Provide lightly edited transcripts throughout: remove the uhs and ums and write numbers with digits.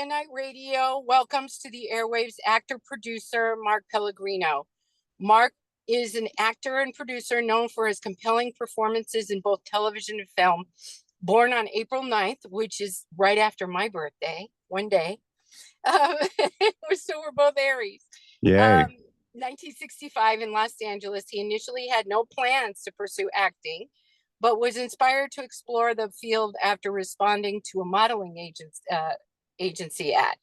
Media Night Radio welcomes to the airwaves actor-producer Mark Pellegrino. Mark is an actor and producer known for his compelling performances in both television and film. Born on April 9th, which is right after my birthday, one day. Um, so we're both Aries. Yay. 1965 in Los Angeles, he initially had no plans to pursue acting, but was inspired to explore the field after responding to a modeling agency ad.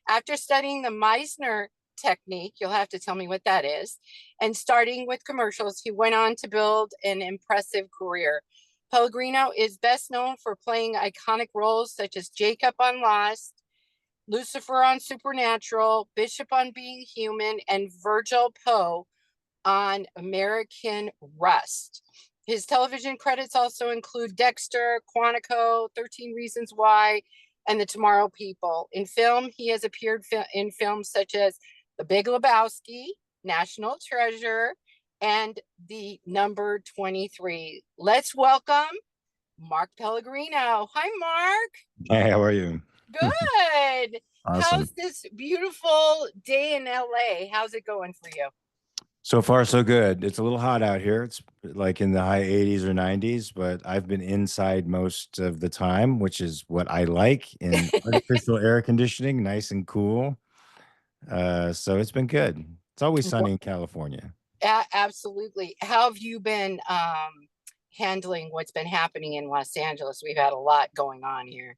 After studying the Meisner technique, you'll have to tell me what that is, and starting with commercials, he went on to build an impressive career. Pellegrino is best known for playing iconic roles such as Jacob on Lost, Lucifer on Supernatural, Bishop on Being Human, and Virgil on American Rust. His television credits also include Dexter, Quantico, 13 Reasons Why, and The Tomorrow People. In film, he has appeared in films such as The Big Lebowski, National Treasure, and The Number 23. Let's welcome Mark Pellegrino. Hi, Mark. Hey, how are you? Good. Awesome. How's this beautiful day in LA? How's it going for you? So far, so good. It's a little hot out here. It's like in the high 80s or 90s, but I've been inside most of the time, which is what I like in artificial air conditioning, nice and cool. So it's been good. It's always sunny in California. Absolutely. How have you been handling what's been happening in Los Angeles? We've had a lot going on here.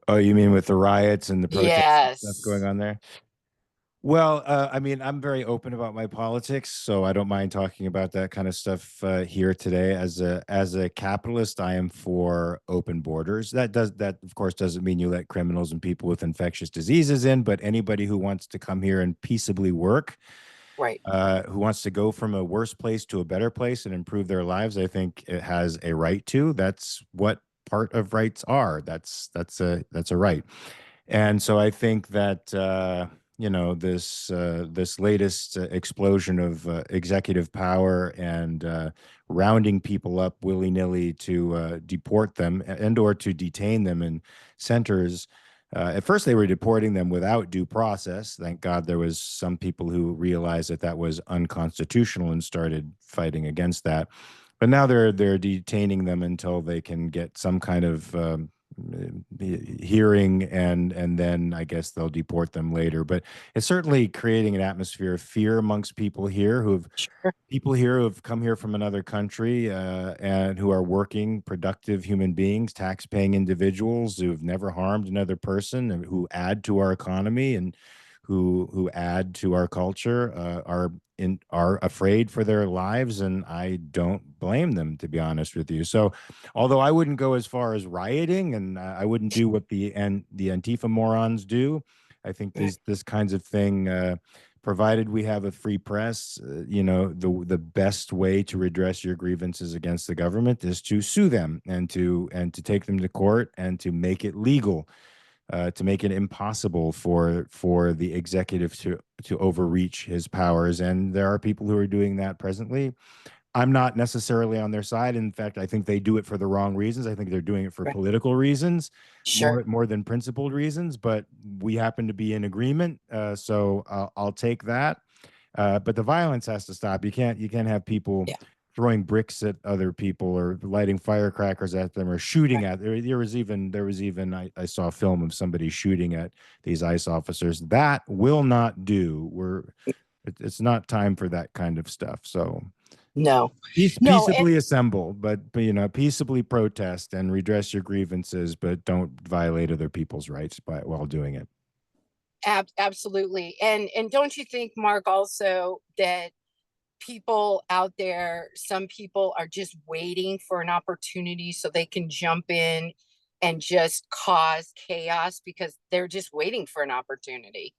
Oh, you mean with the riots and the protests and stuff going Yes. on there? Well, I mean, I'm very open about my politics, so I don't mind talking about that kind of stuff here today. As a capitalist, I am for open borders. That of course doesn't mean you let criminals and people with infectious diseases in, but anybody who wants to come here and peaceably work, Right. who wants to go from a worse place to a better place and improve their lives, I think it has a right to. That's what part of rights are. That's a right. And so I think that this latest explosion of executive power and rounding people up willy-nilly to deport them and or to detain them in centers. At first, they were deporting them without due process. Thank God there was some people who realized that that was unconstitutional and started fighting against that. But now they're detaining them until they can get some kind of hearing, and then I guess they'll deport them later. But it's certainly creating an atmosphere of fear amongst people here who have come here from another country and who are working, productive human beings, tax-paying individuals who've never harmed another person and who add to our economy and who add to our culture, are afraid for their lives, and I don't blame them, to be honest with you. So, although I wouldn't go as far as rioting, and I wouldn't do what the Antifa morons do, I think this kinds of thing, provided we have a free press, the best way to redress your grievances against the government is to sue them and to take them to court and to make it legal, to make it impossible for the executive to overreach his powers. And there are people who are doing that presently. I'm not necessarily on their side. In fact, I think they do it for the wrong reasons. I think they're doing it for Right. political reasons, Sure. more than principled reasons. But we happen to be in agreement, so I'll take that. But the violence has to stop. You can't have people Yeah. throwing bricks at other people or lighting firecrackers at them or shooting Right. at. There was even I saw a film of somebody shooting at these ICE officers. That will not do. It's not time for that kind of stuff. So No. No. And peaceably assemble, but peaceably protest and redress your grievances, but don't violate other people's rights while doing it. Absolutely. And don't you think, Mark, also that people out there, some people are just waiting for an opportunity so they can jump in and just cause chaos because they're just waiting for an opportunity.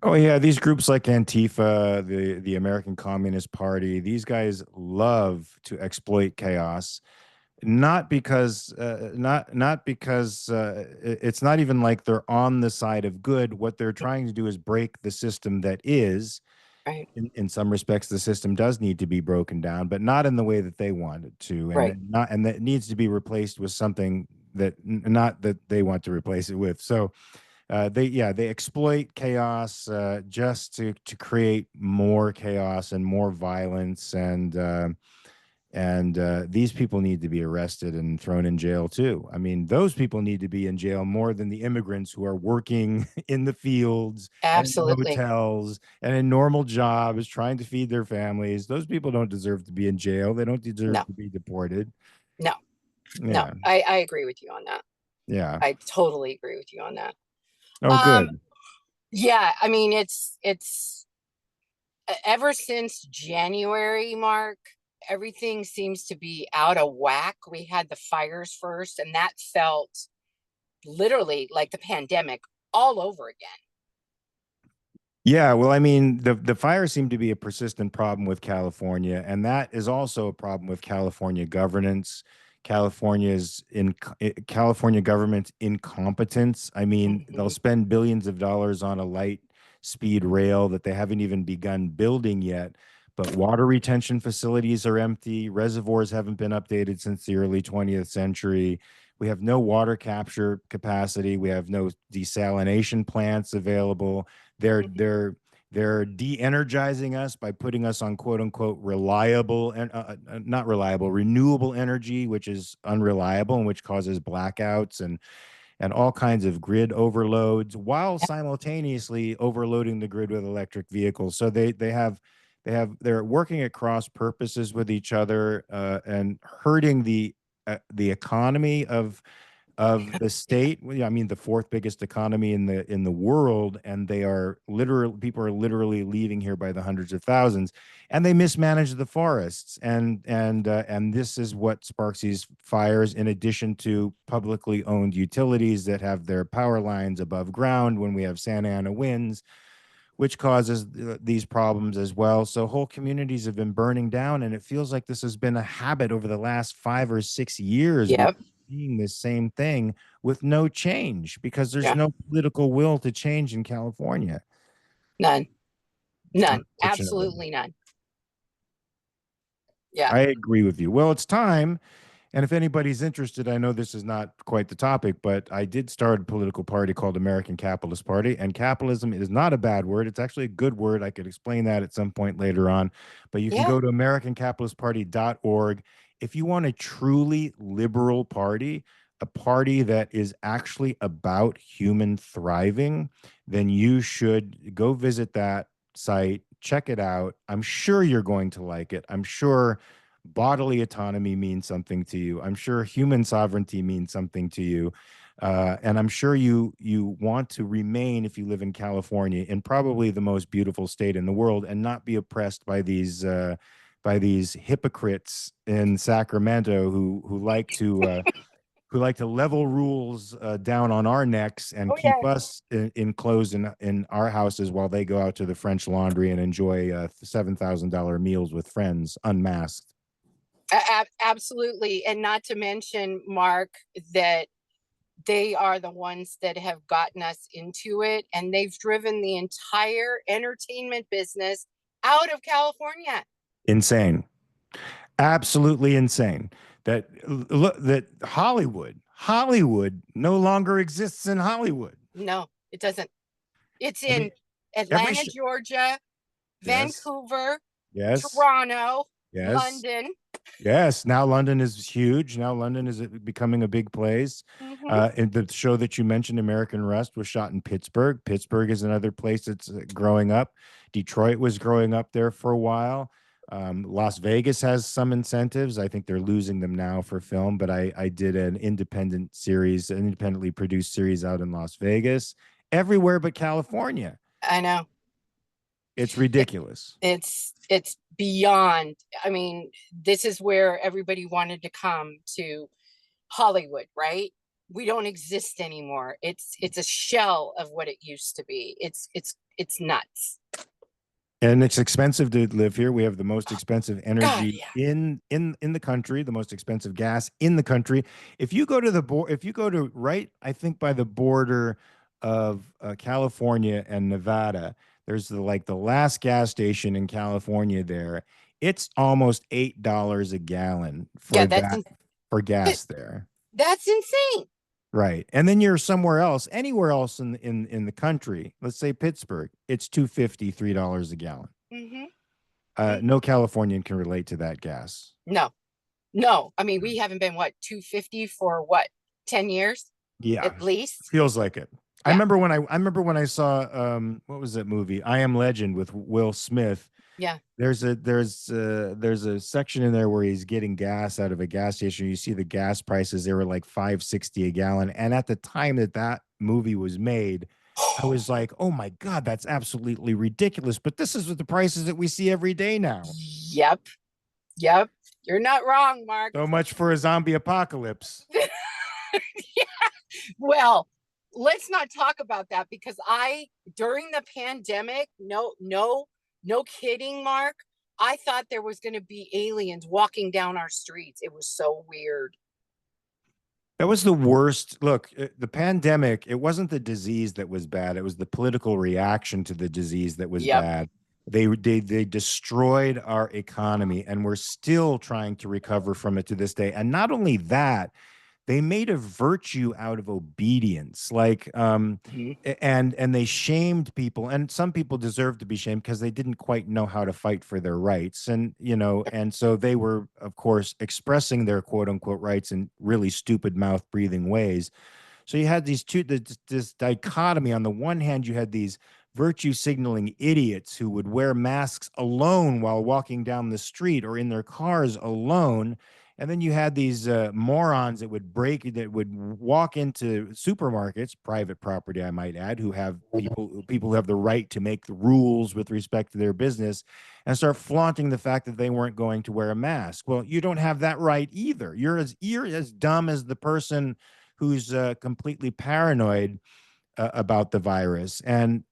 Oh yeah, these groups like Antifa, the American Communist Party, these guys love to exploit chaos. Not because it's not even like they're on the side of good. What they're trying to do is break the system that is. Right. In some respects, the system does need to be broken down, but not in the way that they want it to, Right. and that needs to be replaced with something that not that they want to replace it with. So they exploit chaos just to create more chaos and more violence, and these people need to be arrested and thrown in jail too. I mean, those people need to be in jail more than the immigrants who are working in the fields and in the Absolutely. hotels and in normal jobs trying to feed their families. Those people don't deserve to be in jail. They don't deserve No, to be deported. no, no. Yeah. I agree with you on that. Yeah. I totally agree with you on that. Oh, Um, good. yeah, I mean, it's ever since January, Mark, everything seems to be out of whack. We had the fires first, and that felt literally like the pandemic all over again. Yeah, well, I mean, the fires seem to be a persistent problem with California, and that is also a problem with California governance, California government's incompetence. I mean, they'll Mhm. spend billions of dollars on a light speed rail that they haven't even begun building yet, but water retention facilities are empty, reservoirs haven't been updated since the early 20th century. We have no water capture capacity, we have no desalination plants available. They're Mhm. they're they're de-energizing us by putting us on quote unquote reliable and not reliable, renewable energy, which is unreliable and which causes blackouts and all kinds of grid overloads while simultaneously overloading the grid with electric vehicles. So they're working at cross purposes with each other and hurting the economy of the state. I mean, the fourth biggest economy in the world, and they are literally people are literally leaving here by the hundreds of thousands, and they mismanage the forests, and this is what sparks these fires. In addition to publicly owned utilities that have their power lines above ground, when we have Santa Ana winds, which causes these problems as well. So whole communities have been burning down, and it feels like this has been a habit over the last 5 or 6 years. We've Yep. been seeing the same thing with no change because there's Yeah. no political will to change in California, None. None. unfortunately. Absolutely none. Yeah. I agree with you. Well, it's time. And if anybody's interested, I know this is not quite the topic, but I did start a political party called American Capitalist Party. And capitalism is not a bad word. It's actually a good word. I could explain that at some point later on. But you can Yeah. go to AmericanCapitalistParty.org. If you want a truly liberal party, a party that is actually about human thriving, then you should go visit that site, check it out. I'm sure you're going to like it. I'm sure bodily autonomy means something to you. I'm sure human sovereignty means something to you. And I'm sure you want to remain, if you live in California, in probably the most beautiful state in the world, and not be oppressed by these hypocrites in Sacramento who like to level rules down on our necks and Oh keep yeah. us enclosed in our houses while they go out to the French Laundry and enjoy $7,000 meals with friends unmasked. Absolutely. And not to mention, Mark, that they are the ones that have gotten us into it, and they've driven the entire entertainment business out of California. Insane, absolutely insane. That look that Hollywood no longer exists in Hollywood. No, it doesn't. It's I mean, in every Atlanta, Georgia, yes, Vancouver, yes, Toronto, yes. London. Yes, now London is huge. Now London is becoming a big place. Hmm. And the show that you mentioned, American Rust, was shot in Pittsburgh. Pittsburgh is another place that's growing up. Detroit was growing up there for a while. Las Vegas has some incentives. I think they're losing them now for film, but I did an independent series, an independently produced series out in Las Vegas. Everywhere but California. I know. It's It, ridiculous. it's beyond. I mean, this is where everybody wanted to come to Hollywood, right? We don't exist anymore. It's a shell of what it used to be. It's nuts. And it's expensive to live here. We have the most expensive God, energy yeah. in the country, the most expensive gas in the country. If you go to if you go to right, I think by the border of California and Nevada, there's the last gas station in California there. It's almost $8 a gallon Yeah, for that for gas there. that's insane. Right. And then you're somewhere else, anywhere else in the country, let's say Pittsburgh, it's 2.50, $3 a gallon. Mm-hmm. No Mm-hmm. Californian can relate to that gas. No, no. I mean, we haven't been what 250 for what 10 years Yeah, at least. feels like it. Yeah, I remember when I saw what was that movie? I Am Legend with Will Smith. yeah. There's a section in there where he's getting gas out of a gas station. You see the gas prices, they were like 5.60 a gallon. And at the time that that movie was made, I was like, "Oh my God, that's absolutely ridiculous." But this is the prices that we see every day now. Yep, yep. You're not wrong, Mark. So much for a zombie apocalypse. Well, let's not talk about that because during the pandemic, no kidding, Mark. I thought there was going to be aliens walking down our streets. It was so weird. That was the worst. Look, the pandemic, it wasn't the disease that was bad. It was the political reaction to the disease that was Yep, bad. They destroyed our economy, and we're still trying to recover from it to this day. And not only that, they made a virtue out of obedience, mhm, and they shamed people, and some people deserve to be shamed because they didn't quite know how to fight for their rights, and and so they were, of course, expressing their quote unquote rights in really stupid mouth breathing ways. So you had this dichotomy. On the one hand, you had these virtue signaling idiots who would wear masks alone while walking down the street or in their cars alone. And then you had these morons that would walk into supermarkets, private property, I might add, who have people who have the right to make the rules with respect to their business, and start flaunting the fact that they weren't going to wear a mask. Well, you don't have that right either. You're as dumb as the person who's completely paranoid about the virus, and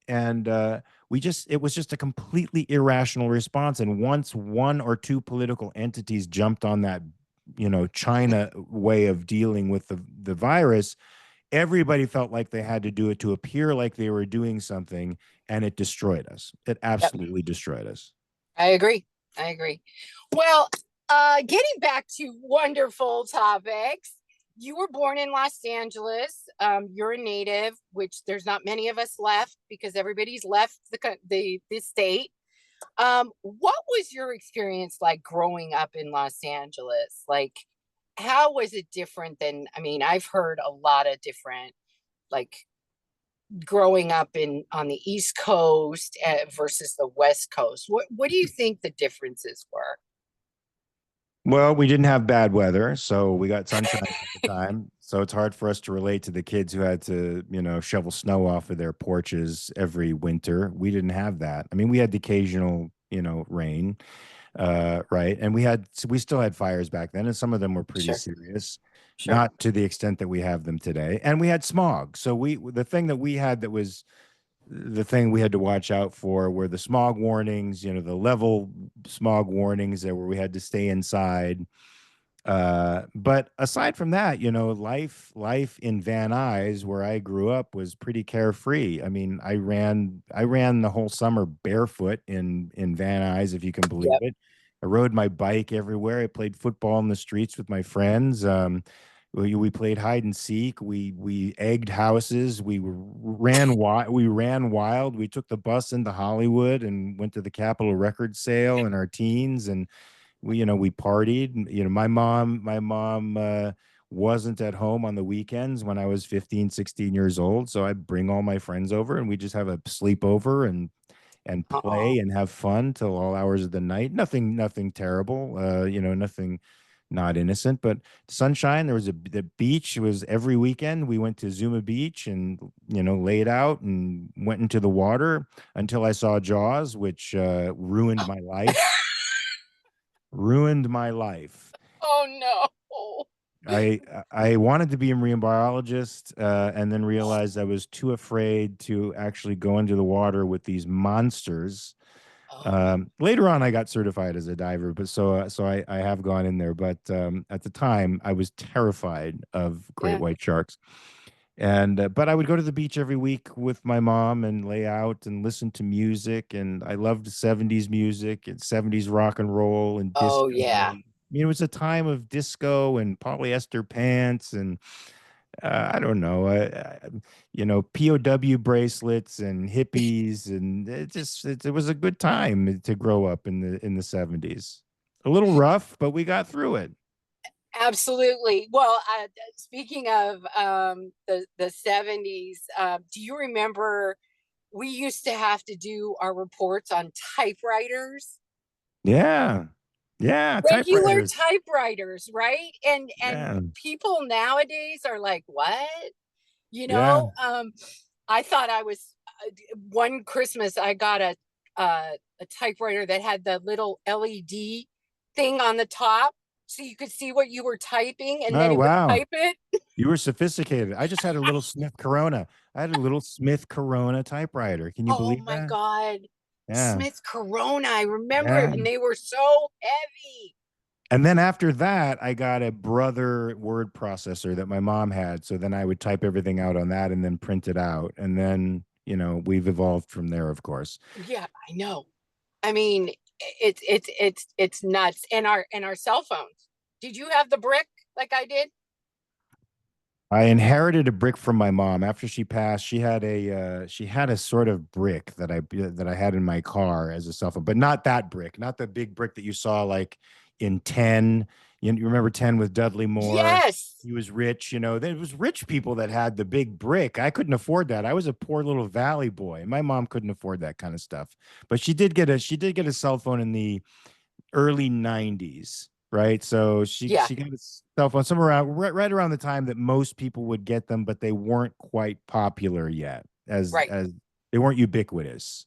we just it was just a completely irrational response. And once one or two political entities jumped on that, China way of dealing with the virus, everybody felt like they had to do it to appear like they were doing something, and it destroyed us. It yep. absolutely destroyed us. I agree. I agree. Well, getting back to wonderful topics, you were born in Los Angeles. You're a native, which there's not many of us left because everybody's left the state. What was your experience like growing up in Los Angeles? Like, how was it different than? I mean, I've heard a lot of different like growing up in on the East Coast versus the West Coast. What do you think the differences were? Well, we didn't have bad weather, so we got sunshine all the time. So it's hard for us to relate to the kids who had to, shovel snow off of their porches every winter. We didn't have that. I mean, we had the occasional, rain, right? And we still had fires back then, and some of them were pretty Sure, serious, sure. not to the extent that we have them today. And we had smog. So the thing that we had that was the thing we had to watch out for were the smog warnings, the level smog warnings that where we had to stay inside. But aside from that, life in Van Nuys, where I grew up, was pretty carefree. I mean, I ran the whole summer barefoot in Van Nuys, if you can believe Yep. it. I rode my bike everywhere. I played football in the streets with my friends. We played hide and seek. We egged houses. We ran wild. We took the bus into Hollywood and went to the Capitol record sale in our teens, and we partied. My mom wasn't at home on the weekends when I was 15, 16 years old, so I'd bring all my friends over and we just have a sleepover and Oh, play and have fun till all hours of the night. Nothing terrible. Nothing not innocent, but sunshine. There was the beach was every weekend. We went to Zuma Beach and laid out and went into the water until I saw Jaws, which ruined my life. oh no. I I wanted to be a marine biologist, and then realized I was too afraid to actually go into the water with these monsters. Oh, Later on, I got certified as a diver, but so I have gone in there. But at the time, I was terrified of great yeah. white sharks. And but I would go to the beach every week with my mom and lay out and listen to music. And I loved 70s music and 70s rock and roll and Oh disco. yeah. It was a time of disco and polyester pants and I don't know, POW bracelets and hippies, and it was a good time to grow up in the 70s. A little rough, but we got through it. Absolutely. Well, speaking of the 70s, do you remember we used to have to do our reports on typewriters? Yeah. Yeah, Regular typewriters. typewriters, right? And Yeah. people nowadays are like, "What?" You Yeah. know, I thought I was one Christmas I got a typewriter that had the little LED thing on the top so you could see what you were typing and then Oh, it would wow. type it. You were sophisticated. I just had a little Smith Corona. I had a little Smith Corona typewriter. Can you Oh believe my that? God. Yeah. Smith Corona. I remember it Yeah. and they were so heavy. And then after that, I got a brother word processor that my mom had. So then I would type everything out on that and then print it out. And then, we've evolved from there, of course. Yeah, I know. I mean, it's nuts. And our cell phones. Did you have the brick like I did? I inherited a brick from my mom after she passed. She had a sort of brick that I had in my car as a cell phone, but not that brick, not the big brick that you saw like in 10. You remember 10 with Dudley Moore? Yes. He was rich, there was rich people that had the big brick. I couldn't afford that. I was a poor little valley boy. My mom couldn't afford that kind of stuff. But she did get a cell phone in the early 90s, right? So she Yeah, she got a cell phone somewhere around right around the time that most people would get them, but they weren't quite popular yet, as right. as they weren't ubiquitous.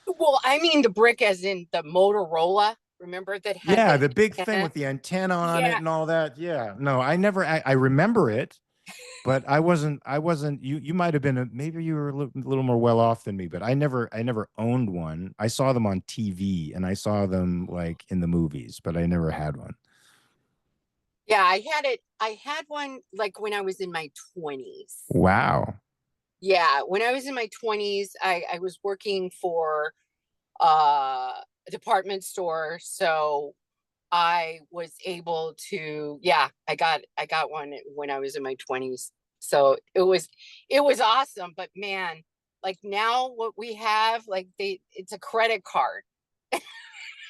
Well, I mean the brick as in the Motorola. Remember that had Yeah, the the big thing antenna? with the antenna on it Yeah, and all that. Yeah. No, I remember it, but I wasn't you might have been maybe you were a little more well off than me, but I never owned one. I saw them on TV and I saw them like in the movies, but I never had one. yeah. I had it. I had one like when I was in my 20s. Wow. Yeah, when I was in my 20s, I was working for a department store, so I was able to, yeah, I got one when I was in my 20s. So it was awesome, but man, like now what we have, like it's a credit card.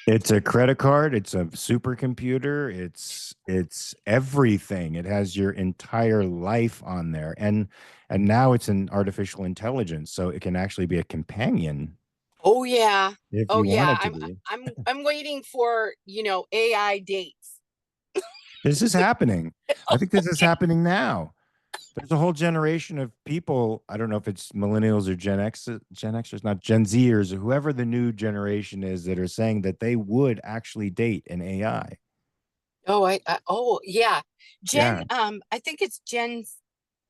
It's a credit card, it's a supercomputer, it's everything. It has your entire life on there. And now it's an artificial intelligence, so it can actually be a companion Oh yeah. if Oh you want yeah. it to I'm be. I'm waiting for, AI dates. This is happening. I think this is happening now. There's a whole generation of people. I don't know if it's millennials or Gen Xers, not Gen Zers, or whoever the new generation is that are saying that they would actually date an AI. Oh, oh yeah. Yeah. I think it's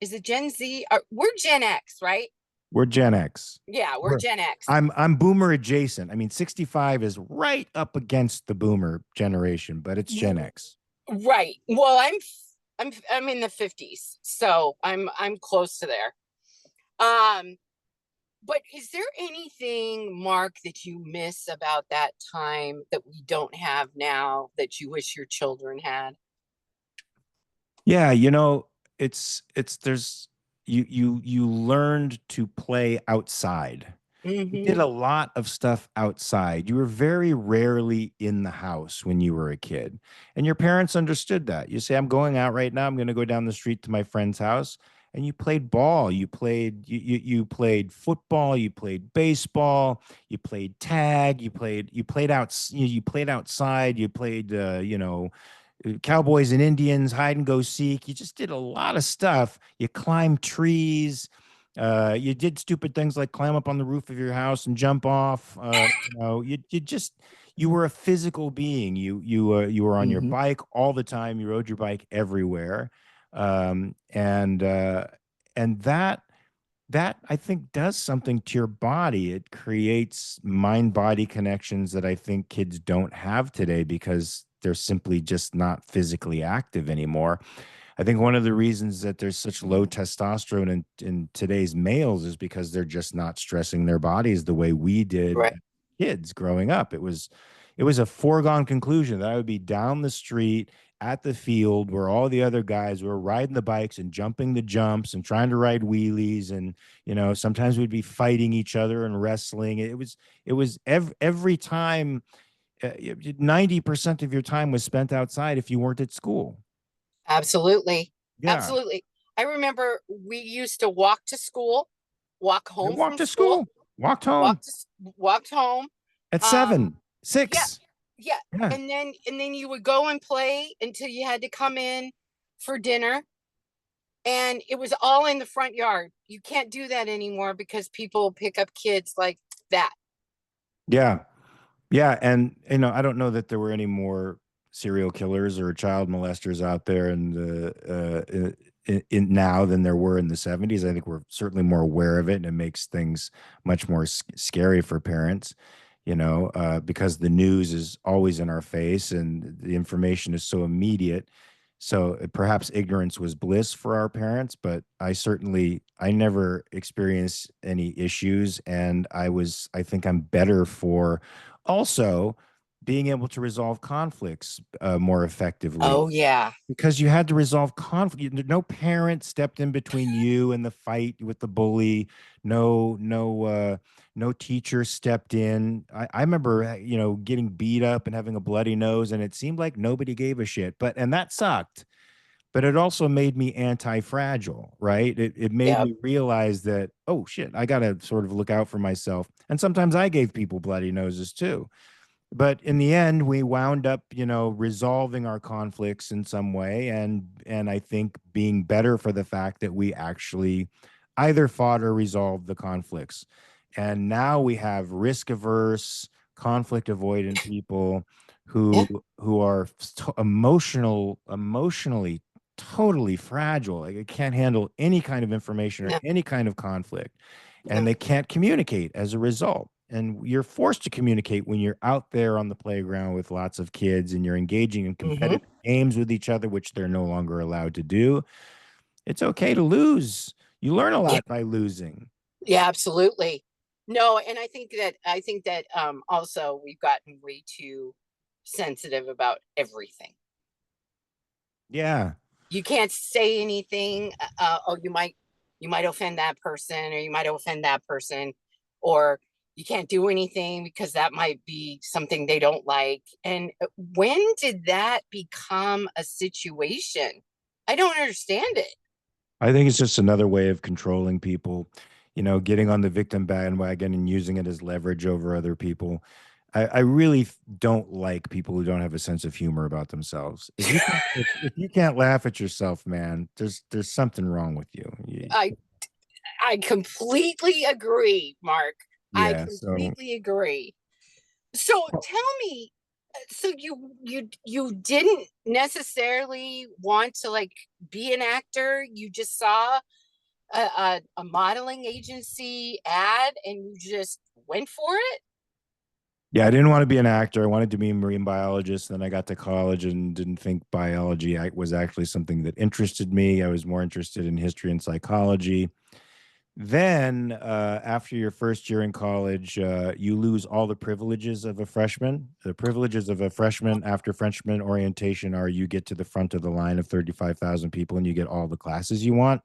is it Gen Z? We're Gen X, right? We're Gen X. Yeah, we're We're Gen X. I'm boomer adjacent. I mean, 65 is right up against the boomer generation, but it's Gen X. Right. Well, I'm in the 50s, so I'm close to there. Um, but is there anything, Mark, that you miss about that time that we don't have now that you wish your children had? Yeah, it's there's you learned to play outside. You did Hmm. a lot of stuff outside. You were very rarely in the house when you were a kid. And your parents understood that. You say, I'm going out right now. I'm going to go down the street to my friend's house. And you played ball. You played football. You played baseball. You played tag. You played outside. You played cowboys and Indians, hide and go seek. You just did a lot of stuff. You climbed trees. You did stupid things like climb up on the roof of your house and jump off. You were a physical being. You were on your Hmm. bike all the time. You rode your bike everywhere, and that I think does something to your body. It creates mind body connections that I think kids don't have today because they're simply just not physically active anymore. I think one of the reasons that there's such low testosterone in today's males is because they're just not stressing their bodies the way we did Right. as kids growing up. it was a foregone conclusion that I would be down the street at the field where all the other guys were riding the bikes and jumping the jumps and trying to ride wheelies. And, sometimes we'd be fighting each other and wrestling. It was every time, 90% of your time was spent outside if you weren't at school. Absolutely. Yeah. Absolutely. I remember we used to walk to school, walk I home walked from to school, school, walked home walked home. at Um, seven, yeah, six. yeah. Yeah. And then you would go and play until you had to come in for dinner. And it was all in the front yard. You can't do that anymore because people pick up kids like that. Yeah. Yeah, and I don't know that there were any more serial killers or child molesters out there in now than there were in the 70s. I think we're certainly more aware of it, and it makes things much more scary for parents, because the news is always in our face and the information is so immediate. So perhaps ignorance was bliss for our parents, but I never experienced any issues, and I think I'm better for also being able to resolve conflicts more effectively, Oh, yeah. because you had to resolve conflict. No parent stepped in between you and the fight with the bully. No teacher stepped in. I remember, getting beat up and having a bloody nose, and it seemed like nobody gave a shit. And that sucked. But it also made me anti-fragile, right? It made Yep. me realize that, oh shit, I got to sort of look out for myself. And sometimes I gave people bloody noses too. But in the end, we wound up, resolving our conflicts in some way, and I think being better for the fact that we actually either fought or resolved the conflicts. And now we have risk averse, conflict avoidant people Yeah. who are emotionally totally fragile. Like, it can't handle any kind of information or Yeah. any kind of conflict, and Yeah. they can't communicate as a result. And you're forced to communicate when you're out there on the playground with lots of kids and you're engaging in Hmm. competitive games with each other, which they're no longer allowed to do. It's okay to lose. You learn a Yeah. lot by losing. Yeah, absolutely. No, and I think that also we've gotten way too sensitive about everything. Yeah. You can't say anything. Oh, you might offend that person, or you might offend that person, or you can't do anything because that might be something they don't like. And when did that become a situation? I don't understand it. I think it's just another way of controlling people, getting on the victim bandwagon and using it as leverage over other people. I really don't like people who don't have a sense of humor about themselves. If you can't laugh at yourself, man, there's something wrong with you. I I completely agree, Mark. I Yeah. So completely agree. So tell me, so you didn't necessarily want to like be an actor. You just saw a modeling agency ad and you just went for it? yeah, I didn't want to be an actor. I wanted to be a marine biologist. Then I got to college and didn't think biology was actually something that interested me. I was more interested in history and psychology. Then, after your first year in college, you lose all the privileges of a freshman. The privileges of a freshman after freshman orientation are you get to the front of the line of 35,000 people and you get all the classes you want.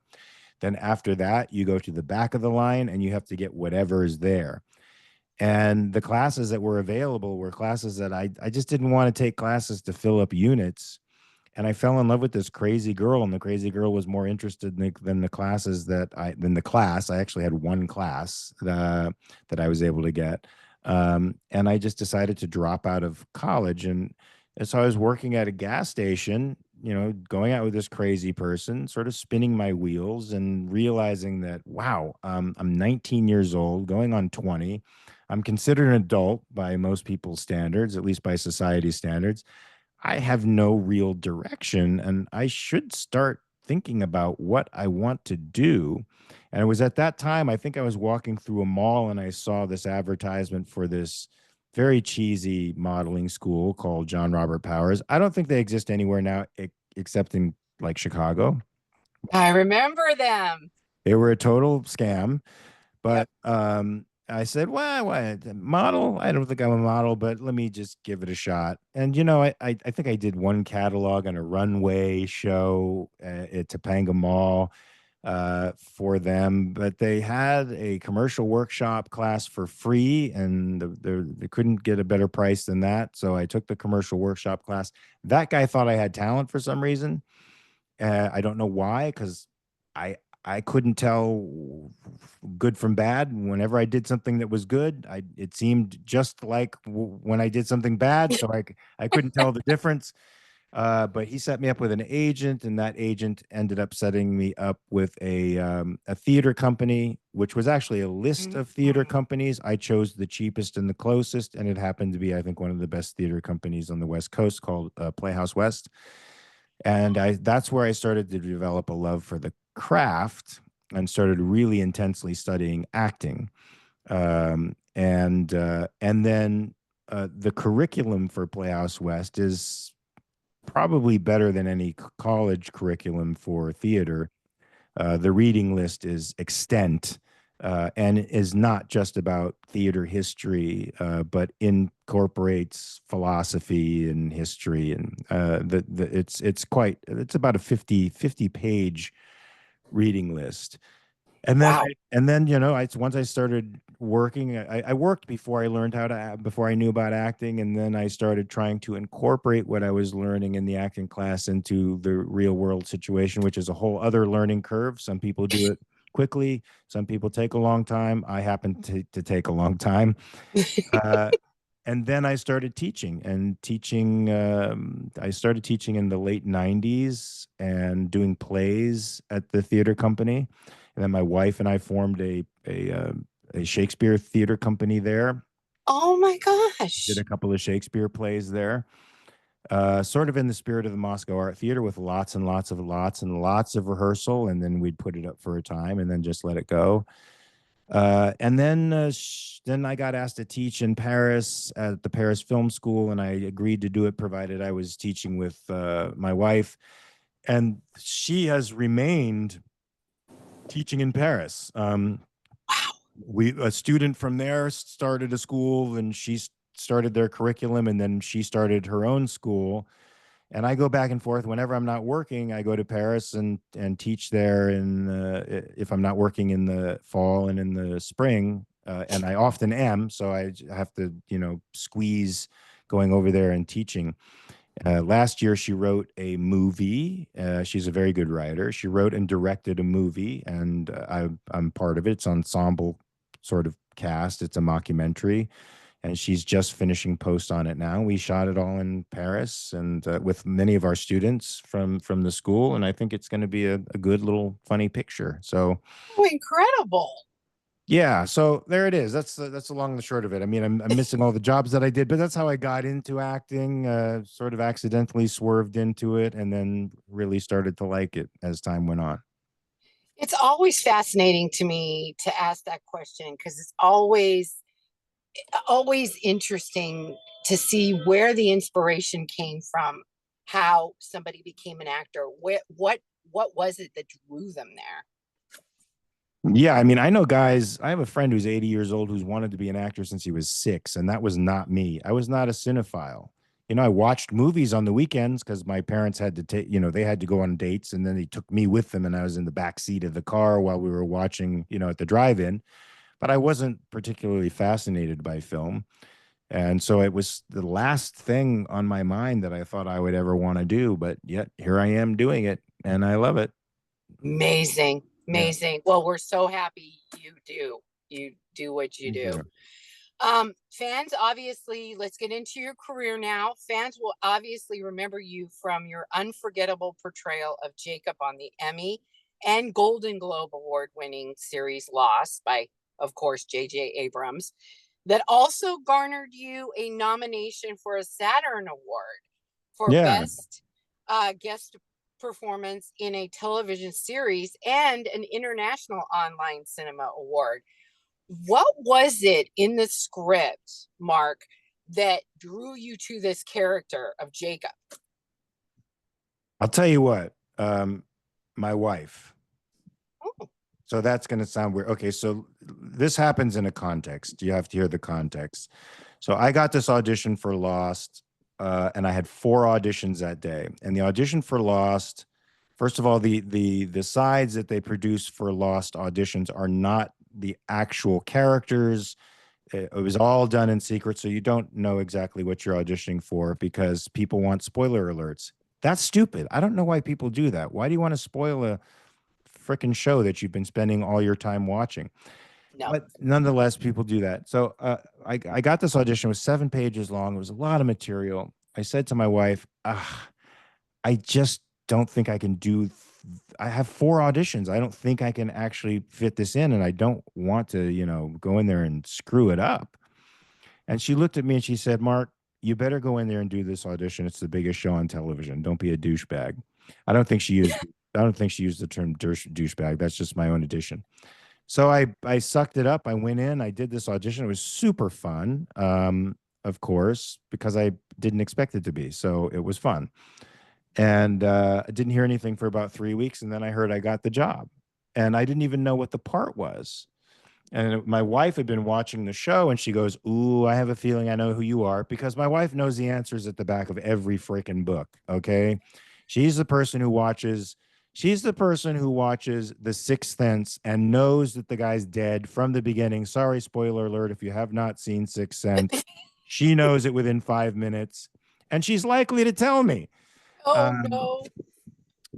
Then, after that, you go to the back of the line and you have to get whatever is there. And the classes that were available were classes that I just didn't want to take classes to fill up units. And I fell in love with this crazy girl, and the crazy girl was more interested than the classes than the class. I actually had one class that I was able to get, and I just decided to drop out of college. And so I was working at a gas station, going out with this crazy person, sort of spinning my wheels, and realizing that, wow, I'm 19 years old, going on 20. I'm considered an adult by most people's standards, at least by society standards. I have no real direction, and I should start thinking about what I want to do. And it was at that time, I think I was walking through a mall and I saw this advertisement for this very cheesy modeling school called John Robert Powers. I don't think they exist anywhere now except in like Chicago. I remember them. They were a total scam. Yep. But I said, well, what, model? I don't think I'm a model, but let me just give it a shot. And, I think I did one catalog on a runway show at Topanga Mall for them, but they had a commercial workshop class for free, and they couldn't get a better price than that. So I took the commercial workshop class. That guy thought I had talent for some reason. I don't know why, because I I couldn't tell good from bad. Whenever I did something that was good, it seemed just like when I did something bad, so I couldn't tell the difference. But he set me up with an agent, and that agent ended up setting me up with a theater company, which was actually a list of theater Mhm. companies. I chose the cheapest and the closest, and it happened to be, I think, one of the best theater companies on the West Coast called Playhouse West. And that's where I started to develop a love for the craft and started really intensely studying acting. And then the curriculum for Playhouse West is probably better than any college curriculum for theater. The reading list is extent, and is not just about theater history, but incorporates philosophy and history. And it's about a 50 page reading list. Wow. And then, once I started working, I worked before I learned before I knew about acting. And then I started trying to incorporate what I was learning in the acting class into the real world situation, which is a whole other learning curve. Some people do it quickly. Some people take a long time. I happen to take a long time. Uh, and then I started teaching and teaching. I started teaching in the late 90s and doing plays at the theater company. And then my wife and I formed a Shakespeare theater company there. Oh my Did a gosh. couple of Shakespeare plays there, sort of in the spirit of the Moscow Art Theater, with lots and lots of rehearsal. And then we'd put it up for a time and then just let it go. And then I got asked to teach in Paris at the Paris Film School, and I agreed to do it provided I was teaching with my wife. And she has remained teaching in Paris. Wow. We A student from there started a school, and she started their curriculum, and then she started her own school. And I go back and forth whenever I'm not working. I go to Paris and teach there. And if I'm not working in the fall and in the spring, and I often am, so I have to squeeze going over there and teaching. Last year, she wrote a movie. She's a very good writer. She wrote and directed a movie, and I'm part of it. It's ensemble sort of cast. It's a mockumentary, and she's just finishing post on it now. We shot it all in Paris, and with many of our students from the school, and I think it's going to be a good little funny picture. So Oh, incredible. yeah, so there it is. That's the long and the short of it. I mean, I'm missing all the jobs that I did, but that's how I got into acting. Sort of accidentally swerved into it, and then really started to like it as time went on. It's always fascinating to me to ask that question because it's always interesting to see where the inspiration came from, how somebody became an actor, what was it that drew them there? Yeah, I mean, I know guys. I have a friend who's 80 years old who's wanted to be an actor since he was 6, and that was not me. I was not a cinephile. I watched movies on the weekends because my parents had to take, they had to go on dates, and then they took me with them, and I was in the back seat of the car while we were watching, at the drive-in. But I wasn't particularly fascinated by film. And so it was the last thing on my mind that I thought I would ever want to do, but yet here I am doing it, and I love it. Amazing, Yeah, amazing. Well, we're so happy you do what you thank do. you. Fans obviously, let's get into your career now. Fans will obviously remember you from your unforgettable portrayal of Jacob on the Emmy and Golden Globe Award winning series Lost by, of course, J.J. Abrams, that also garnered you a nomination for a Saturn Award for Yeah. Best Guest Performance in a Television Series and an International Online Cinema Award. What was it in the script, Mark, that drew you to this character of Jacob? I'll tell you what, my wife. Oh, So that's going to sound weird. Okay, so this happens in a context. You have to hear the context. So I got this audition for Lost, and I had 4 auditions that day. And the audition for Lost, first of all, the sides that they produce for Lost auditions are not the actual characters. It was all done in secret, so you don't know exactly what you're auditioning for because people want spoiler alerts. That's stupid. I don't know why people do that. Why do you want to spoil a freaking show that you've been spending all your time watching? No. But nonetheless, people do that. So I got this audition. It was 7 pages long. It was a lot of material. I said to my wife, I just don't think I can do. I have 4 auditions. I don't think I can actually fit this in, and I don't want to, go in there and screw it up. And she looked at me and she said, Mark, you better go in there and do this audition. It's the biggest show on television. Don't be a douchebag. I don't think she used. I don't think she used the term douchebag. That's just my own addition. So I sucked it up. I went in. I did this audition. It was super fun, of course, because I didn't expect it to be. So it was fun. And I didn't hear anything for about 3 weeks, and then I heard I got the job, and I didn't even know what the part was. And my wife had been watching the show, and she goes, "Ooh, I have a feeling I know who you are," because my wife knows the answers at the back of every freaking book. Okay, she's the person who watches. She's the person who watches The Sixth Sense and knows that the guy's dead from the beginning. Sorry, spoiler alert, if you have not seen Sixth Sense. She knows it within 5 minutes, and she's likely to tell me. Oh Um, no.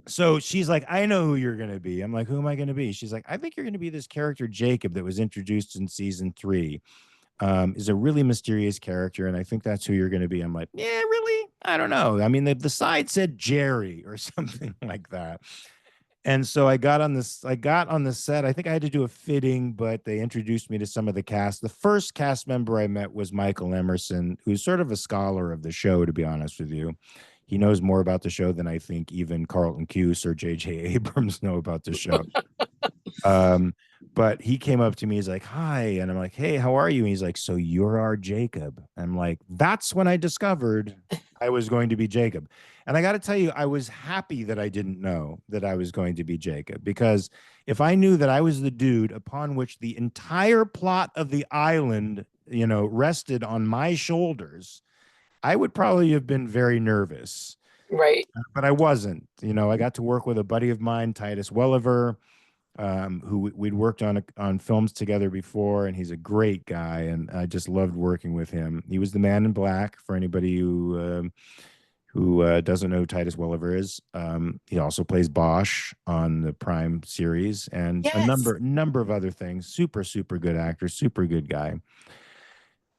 so she's like, I know who you're going to be. I'm like, who am I going to be? She's like, I think you're going to be this character, Jacob, that was introduced in season 3. Is a really mysterious character. And I think that's who you're going to be. I'm like, yeah, really? I don't know. I mean, the side said Jerry or something like that. And so I got on the set. I think I had to do a fitting, but they introduced me to some of the cast. The first cast member I met was Michael Emerson, who's sort of a scholar of the show, to be honest with you. He knows more about the show than I think even Carlton Cuse or J.J. Abrams know about the show. Um, but he came up to me, he's like, "Hi," and I'm like, "Hey, how are you?" And he's like, "So you're our Jacob." I'm like, that's when I discovered I was going to be Jacob. And I got to tell you, I was happy that I didn't know that I was going to be Jacob, because if I knew that I was the dude upon which the entire plot of the island, rested on my shoulders, I would probably have been very nervous. Right. But I wasn't. I got to work with a buddy of mine, Titus Welliver, who we'd worked on films together before, and he's a great guy, and I just loved working with him. He was the Man in Black for anybody who doesn't know who Titus Welliver is. He also plays Bosch on the Prime series and a Yes. number of other things. Super super good actor, super good guy.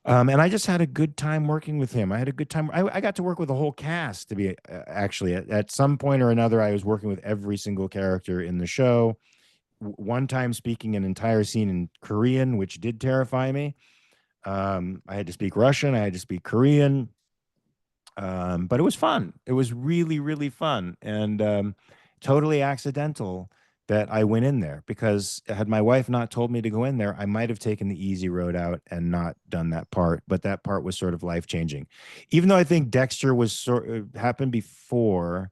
And I just had a good time working with him. I had a good time. I got to work with the whole cast. To be actually at some point or another, I was working with every single character in the show. One time speaking an entire scene in Korean, which did terrify me. I had to speak Russian, I had to speak Korean, but it was fun. It was really, really fun, and totally accidental that I went in there, because had my wife not told me to go in there, I might have taken the easy road out and not done that part. But that part was sort of life changing, even though I think Dexter was sort of happened before.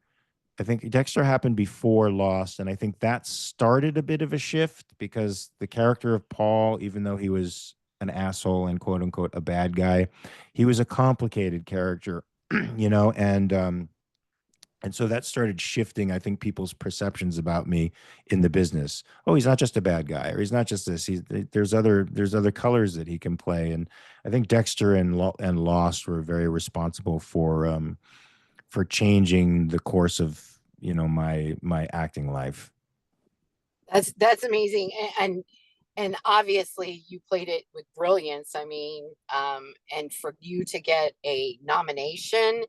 I think Dexter happened before Lost, and I think that started a bit of a shift, because the character of Paul, even though he was an asshole and quote unquote a bad guy, he was a complicated character, and so that started shifting, I think, people's perceptions about me in the business. Oh, he's not just a bad guy, or he's not just this. There's other colors that he can play, and I think Dexter and Lost were very responsible for changing the course of my acting life. That's amazing. And obviously you played it with brilliance. I mean, and for you to get a nomination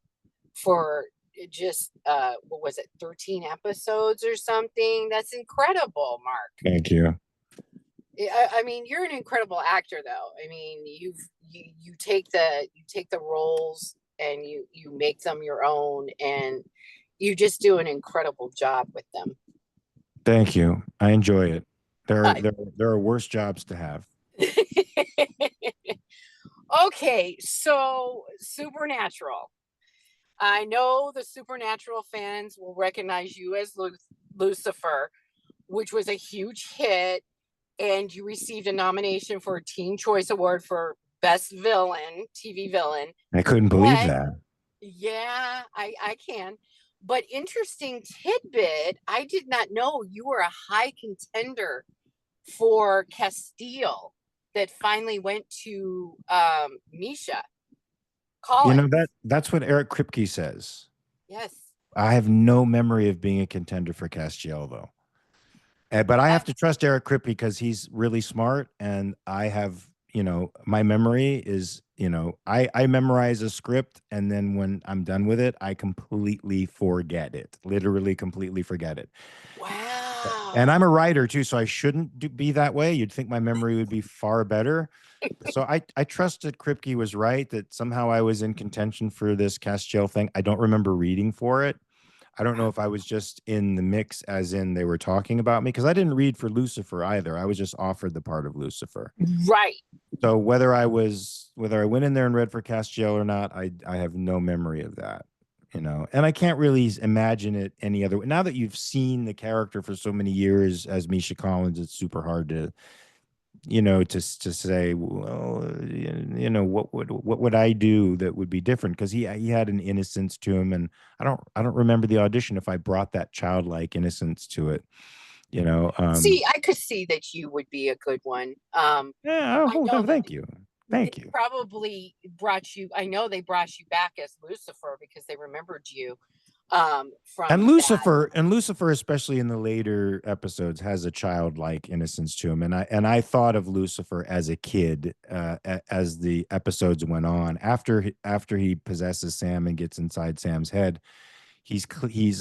for just what was it, 13 episodes or something? That's incredible, Mark. Thank you. I mean, you're an incredible actor, though. I mean, you take the roles and you make them your own, and you just do an incredible job with them. Thank you. I enjoy it. There are I, there, there are worse jobs to have. okay, so Supernatural. I know the Supernatural fans will recognize you as Lucifer, which was a huge hit. and you received a nomination for a Teen Choice Award for Best Villain, TV Villain. I couldn't believe But that. yeah, I can. But interesting tidbit, I did not know you were a high contender for Castile that finally went to Misha You know, Collins. that's what Eric Kripke says. Yes. I have no memory of being a contender for Castiel though. But I have to trust Eric Kripke because he's really smart, and I have, my memory is, I memorize a script, and then when I'm done with it, I completely forget it. Literally, completely forget it. And I'm Wow. a writer too, so I shouldn't be that way. You'd think my memory would be far better. So I trusted Kripke was right that somehow I was in contention for this Castiel thing. I don't remember reading for it. I don't know if I was just in the mix, as in they were talking about me, because I didn't read for Lucifer either. I was just offered the part of Lucifer. Right. So whether I went in there and read for Castiel or not, I have no memory of that. And I can't really imagine it any other way. Now that you've seen the character for so many years as Misha Collins, it's super hard to say, well, what would I do that would be different? Because he had an innocence to him, and I don't remember the audition if I brought that childlike innocence to it. You know, See, I could see that you would be a good one. yeah. I Oh, know that thank you, they thank you. probably brought you, I know they brought you back as Lucifer because they remembered you And from that. Lucifer, especially in the later episodes, has a childlike innocence to him. And I thought of Lucifer as a kid as the episodes went on. After he possesses Sam and gets inside Sam's head, he's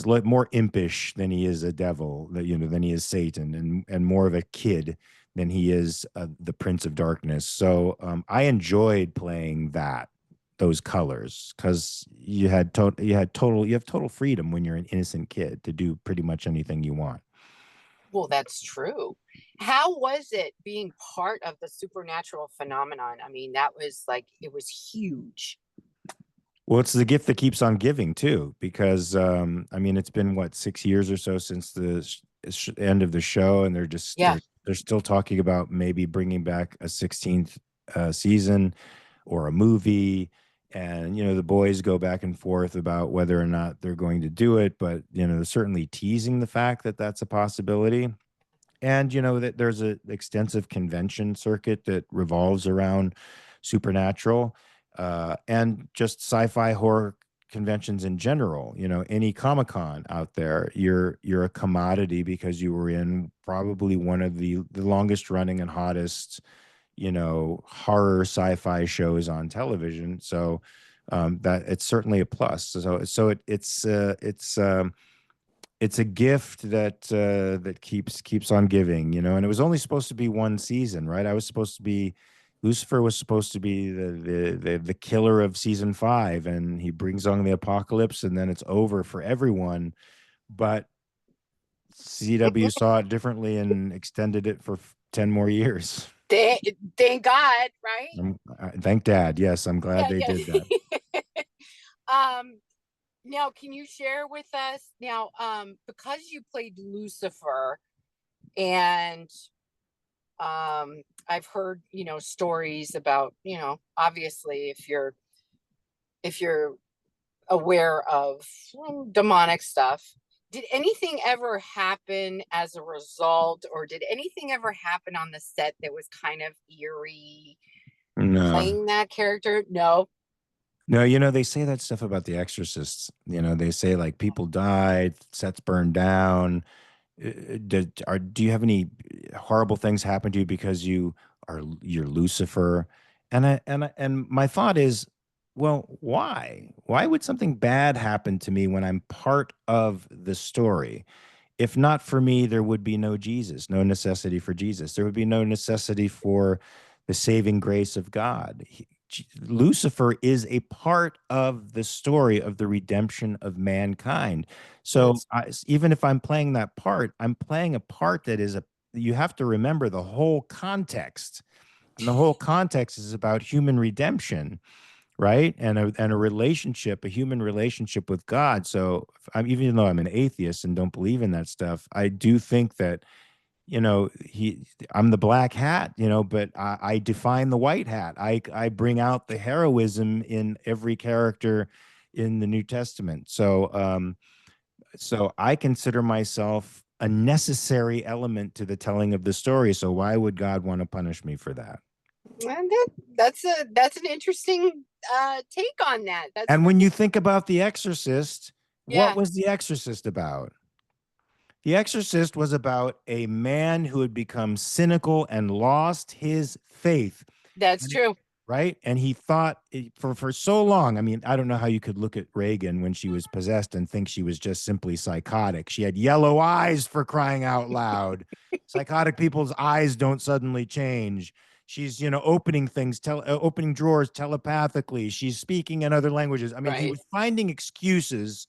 more impish than he is a devil, than he is Satan, and more of a kid than he is the Prince of Darkness. So I enjoyed playing those colors because you have total freedom when you're an innocent kid to do pretty much anything you want. Well, that's true. How was it being part of the supernatural phenomenon? I mean, that was like, it was huge. Well, it's the gift that keeps on giving too, because I mean, it's been what, 6 years or so since the end of the show, and Yeah. they're still talking about maybe bringing back a 16th season or a movie. And the boys go back and forth about whether or not they're going to do it, but they're certainly teasing the fact that that's a possibility. And that there's an extensive convention circuit that revolves around supernatural, and just sci-fi horror conventions in general. Any Comic-Con out there, you're a commodity because you were in probably one of the longest running and hottest horror sci-fi shows on television. So that it's certainly a plus. It's a gift that keeps on giving. And it was only supposed to be one season, right? Lucifer was supposed to be the killer of season 5, and he brings on the apocalypse, and then it's over for everyone. But CW saw it differently and extended it for 10 more years. Thank God, right? Thank Dad. Yes, I'm glad Yeah, they did that. yeah. um, Now, can you share with us now, because you played Lucifer, and I've heard, stories about, obviously if you're aware of demonic stuff, did anything ever happen as a result, or did anything ever happen on the set that was kind of eerie No. playing that character? No. No, they say that stuff about The Exorcists. They say like people died, sets burned down. Do you have any horrible things happen to you because you're Lucifer? And my thought is, well, why? Why would something bad happen to me when I'm part of the story? If not for me, there would be no Jesus, no necessity for Jesus. There would be no necessity for the saving grace of God. Lucifer is a part of the story of the redemption of mankind. So That's even if I'm playing that part, I'm playing a part you have to remember the whole context. And the whole context is about human redemption, right? And a relationship, a human relationship with God. So even though I'm an atheist and don't believe in that stuff, I do think that I'm the black hat, but I define the white hat. I bring out the heroism in every character in the New Testament. So I consider myself a necessary element to the telling of the story. So why would God want to punish me for that? And that's an interesting take on that. That's And when really you think about The Exorcist, what yeah, was The Exorcist about? The Exorcist was about a man who had become cynical and lost his faith. that's And true. right? And he thought for so long. I mean, I don't know how you could look at Reagan when she was possessed and think she was just simply psychotic. She had yellow eyes, for crying out loud. Psychotic people's eyes don't suddenly change. She's, opening things, opening drawers telepathically. She's speaking in other languages. I mean, he Right, was finding excuses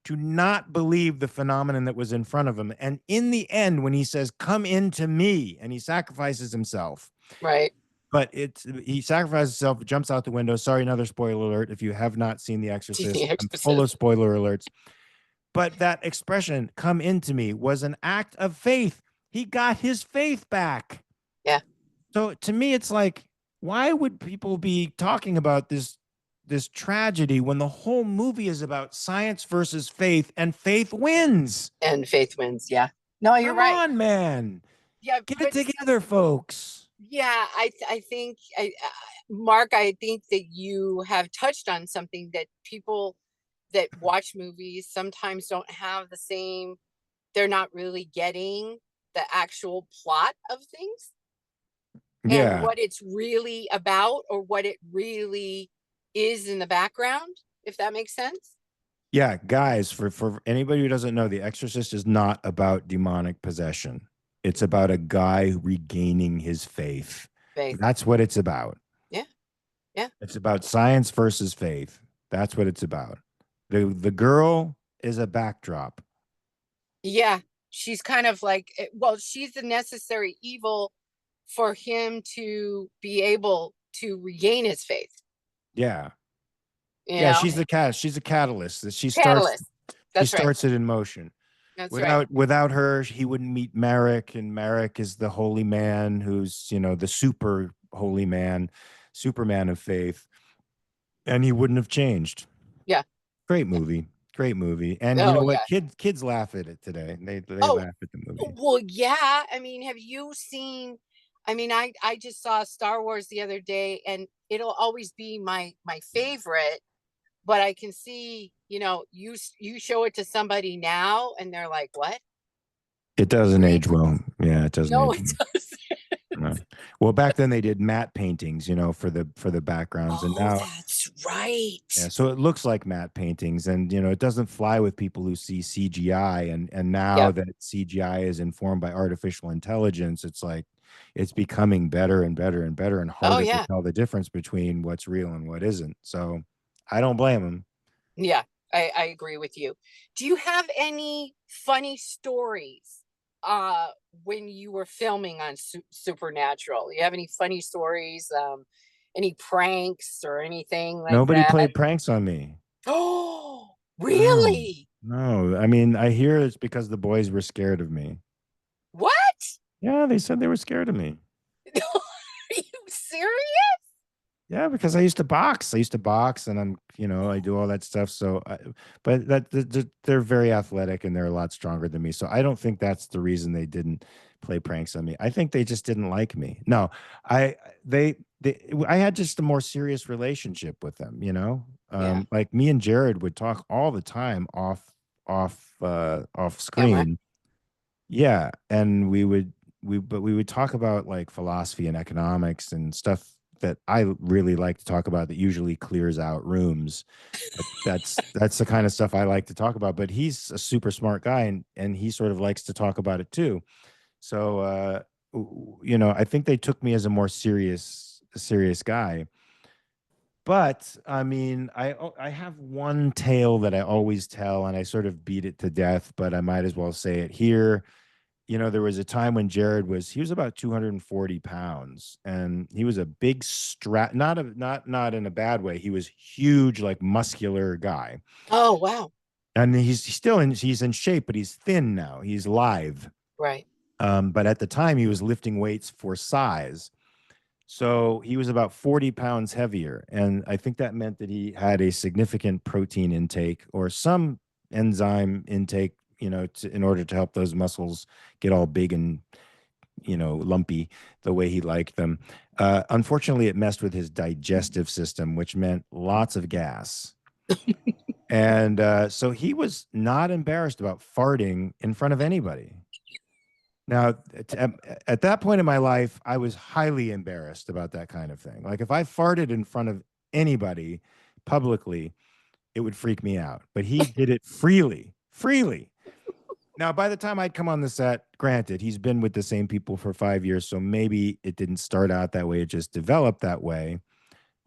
to not believe the phenomenon that was in front of him. And in the end, when he says, "Come into me," and he sacrifices himself, right. but he sacrifices himself, jumps out the window. Sorry, another spoiler alert. If you have not seen The The Exorcist, I'm full of Exorcist. spoiler alerts. But that expression, "come into me," was an act of faith. He got his faith back. Yeah, So to me, it's like, why would people be talking about this tragedy when the whole movie is about science versus faith, and faith wins? and Faith wins. Yeah. No, you're Come right. on, man. Yeah, Get it but together, folks. yeah, I think Mark, I think that you have touched on something that people that watch movies sometimes don't have the same. They're not really getting the actual plot of things and Yeah. what it's really about or what it really is in the background, if that makes sense. Yeah, guys, for anybody who doesn't know, The Exorcist is not about demonic possession. It's about a guy regaining his faith. Faith. That's what it's about. Yeah, yeah, It's about science versus faith. That's what it's about. The girl is a backdrop. yeah. She's kind of like, well, she's the necessary evil for him to be able to regain his faith. Yeah. You Yeah, know, she's a catalyst. catalyst. She That's right. starts it in motion. That's right. Without her, he wouldn't meet Merrick, and Merrick is the holy man who's, the super holy man, Superman of faith, and he wouldn't have changed. Yeah. Great Yeah. movie. Great movie. And you Oh know what? yeah. Kids laugh at it today. They Oh laugh at the movie. well, yeah. I mean, have you seen? I mean, I just saw Star Wars the other day, and it'll always be my favorite. But I can see, you show it to somebody now, and they're like, "What? It doesn't Really? age well. Yeah, it doesn't No, age it well. doesn't." No. Well, back then they did matte paintings, for the backgrounds, and Oh, now, that's yeah, right. so it looks like matte paintings, and it doesn't fly with people who see CGI, and now Yep. that CGI is informed by artificial intelligence, it's like it's becoming better and better and better and Oh harder to yeah. tell the difference between what's real and what isn't. So I don't blame them. Yeah, I agree with you. Do you have any funny stories uh when you were filming on Supernatural? You have any funny stories, any pranks or anything like Nobody that? played pranks on me. Oh, No, really? no. I mean, I hear it's because the boys were scared of me. What? Yeah, they said they were scared of me. Are you serious? Yeah, because I used to box. I used to box, and I do all that stuff. But they're very athletic and they're a lot stronger than me. So I don't think that's the reason they didn't play pranks on me. I think they just didn't like me. No, I I had just a more serious relationship with them. Yeah, Like me and Jared would talk all the time off camera. screen. Yeah, and we would talk about like philosophy and economics and stuff that I really like to talk about that usually clears out rooms. But that's the kind of stuff I like to talk about. But he's a super smart guy, and he sort of likes to talk about it too. So I think they took me as a more serious guy. But I mean, I have one tale that I always tell, and I sort of beat it to death, but I might as well say it here. There was a time when he was about 240 pounds, and he was a big strap, not in a bad way. He was huge, like muscular guy. Oh, wow. And he's in shape, but he's thin now. He's live. Right. But at the time, he was lifting weights for size. So he was about 40 pounds heavier. And I think that meant that he had a significant protein intake or some enzyme intake, in order to help those muscles get all big and, lumpy the way he liked them. Unfortunately, it messed with his digestive system, which meant lots of gas. And so he was not embarrassed about farting in front of anybody. Now, at that point in my life, I was highly embarrassed about that kind of thing. Like if I farted in front of anybody publicly, it would freak me out. But he did it freely, freely. Now, by the time I'd come on the set, granted, he's been with the same people for 5 years, so maybe it didn't start out that way. It just developed that way.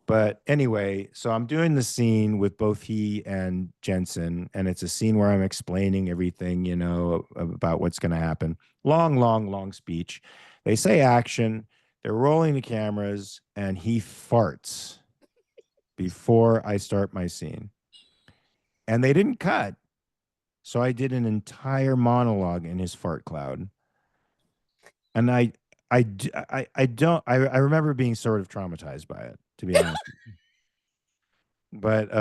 But anyway, so I'm doing the scene with both he and Jensen, and it's a scene where I'm explaining everything, about what's going to happen. Long, long, long speech. They say action, they're rolling the cameras, and he farts before I start my scene. And they didn't cut. So I did an entire monologue in his fart cloud. And I remember being sort of traumatized by it, to be honest. But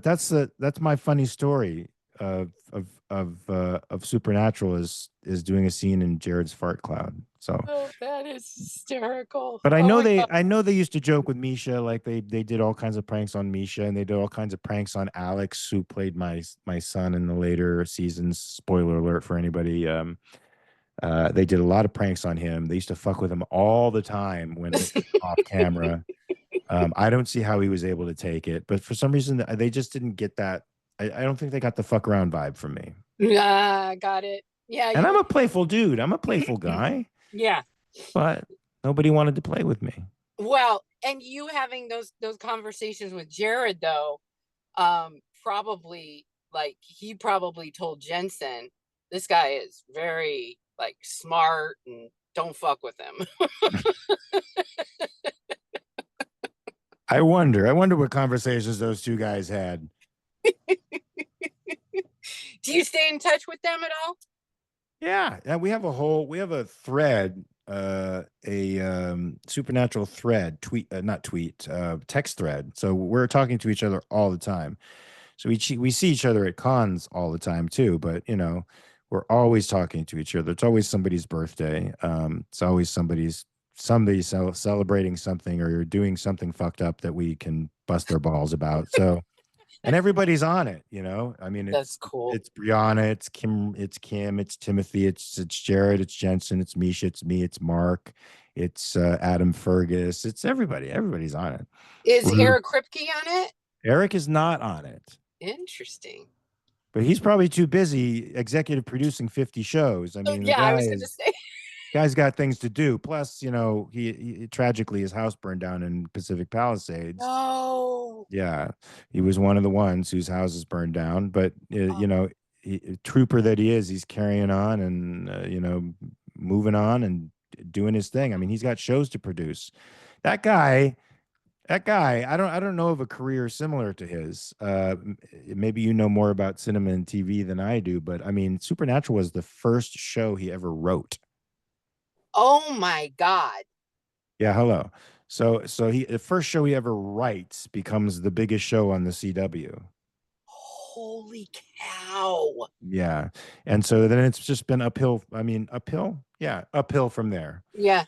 that's my funny story of Supernatural is doing a scene in Jared's fart cloud. So, Oh, that is hysterical. but I Oh know my they God. I know they used to joke with Misha, like they did all kinds of pranks on Misha, and they did all kinds of pranks on Alex, who played my son in the later seasons. Spoiler alert for anybody. They did a lot of pranks on him. They used to fuck with him all the time when off camera. I don't see how he was able to take it, but for some reason they just didn't get that. I don't think they got the fuck around vibe from me. Ah, got it. Yeah, And I'm you a playful dude. I'm a playful guy, yeah. but nobody wanted to play with me. Well, and you having those conversations with Jared though, probably like he probably told Jensen, this guy is very like smart and don't fuck with him. I wonder what conversations those two guys had. Do you stay in touch with them at all? Yeah, we have a thread, a supernatural thread, not tweet, text thread. So we're talking to each other all the time. So we see each other at cons all the time too, but we're always talking to each other. It's always somebody's birthday. It's always somebody celebrating something or doing something fucked up that we can bust our balls about. So and everybody's on it, I mean, That's it's cool. it's Brianna, it's Kim, it's Timothy, it's Jared, it's Jensen, it's Misha, it's me, it's Mark, it's Adam Fergus, it's everybody. Everybody's on it. Is We're- Eric Kripke on it? Eric is not on it, Interesting. but he's probably too busy executive producing 50 shows. I mean, the Yeah, I was gonna say. guy's got things to do. Plus, he tragically his house burned down in Pacific Palisades. No. Yeah, he was one of the ones whose houses burned down. But Oh, trooper that he is, he's carrying on and moving on and doing his thing. I mean, he's got shows to produce. That guy, I don't know of a career similar to his. Maybe you know more about cinema and TV than I do, but I mean, Supernatural was the first show he ever wrote. oh my God. Yeah, hello. So the first show he ever writes becomes the biggest show on the CW. Holy cow. Yeah. And so then it's just been uphill. I mean, uphill? Yeah, uphill from there. Yeah,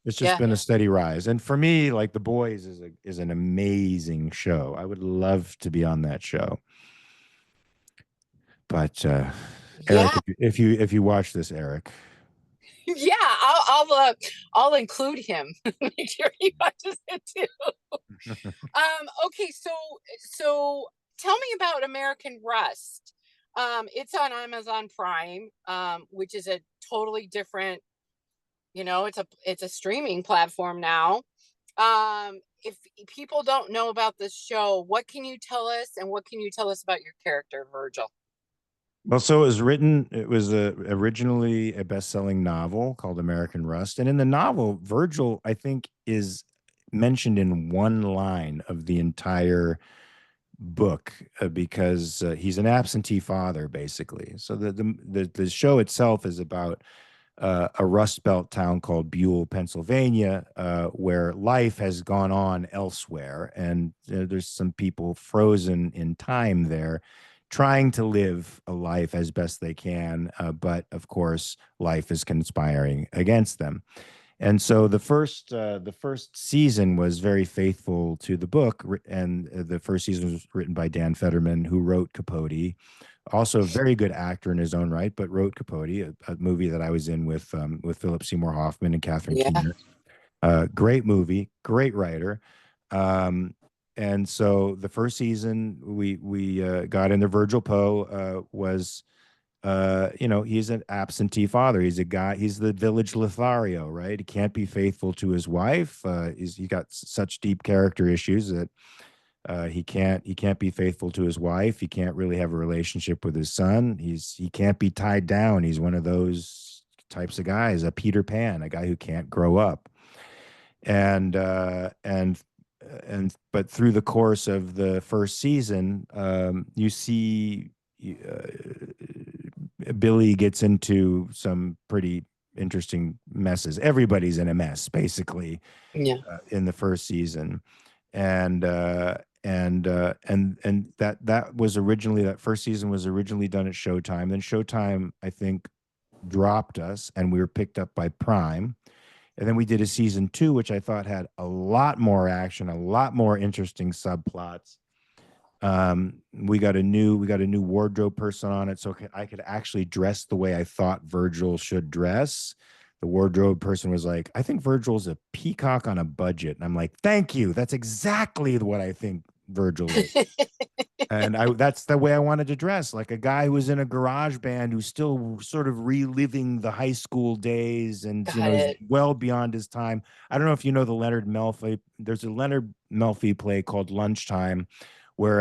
It's just yeah. been a steady rise. And for me, like The Boys is an amazing show. I would love to be on that show. But Eric, Yeah. if you watch this, Eric, Yeah, I'll include him. Make sure he watches it too. Okay, so tell me about American Rust. It's on Amazon Prime, which is a totally different, it's a streaming platform now. If people don't know about this show, what can you tell us, and what can you tell us about your character, Virgil? well, so it was originally a best-selling novel called American Rust. And in the novel, Virgil, I think, is mentioned in one line of the entire book because he's an absentee father, basically. So the show itself is about a Rust Belt town called Buell, Pennsylvania, where life has gone on elsewhere, and there's some people frozen in time there, trying to live a life as best they can, but of course, life is conspiring against them. And so the first season was very faithful to the book, and the first season was written by Dan Federman, who wrote Capote, also a very good actor in his own right, but wrote Capote, a movie that I was in with Philip Seymour Hoffman and Catherine Yeah. Keener. Great movie, great writer. Um, and so the first season we got into Virgil Poe was he's an absentee father. He's a guy, he's the village Lothario, right? He can't be faithful to his wife. He got such deep character issues that he can't be faithful to his wife. He can't really have a relationship with his son. He can't be tied down. He's one of those types of guys, a Peter Pan, a guy who can't grow up. And but through the course of the first season, you see Billy gets into some pretty interesting messes. Everybody's in a mess, basically, Yeah. in the first season, and that was originally, that first season was originally done at Showtime. Then Showtime, I think, dropped us, and we were picked up by Prime. And then we did a season two, which I thought had a lot more action, a lot more interesting subplots. We got a new wardrobe person on it, so I could actually dress the way I thought Virgil should dress. The wardrobe person was like, "I think Virgil's a peacock on a budget," and I'm like, "Thank you. That's exactly what I think Virgil is." And that's the way I wanted to dress, like a guy who was in a garage band who's still sort of reliving the high school days, and Got is it. well beyond his time. I don't know if you know the Leonard Melfi. There's a Leonard Melfi play called Lunchtime, where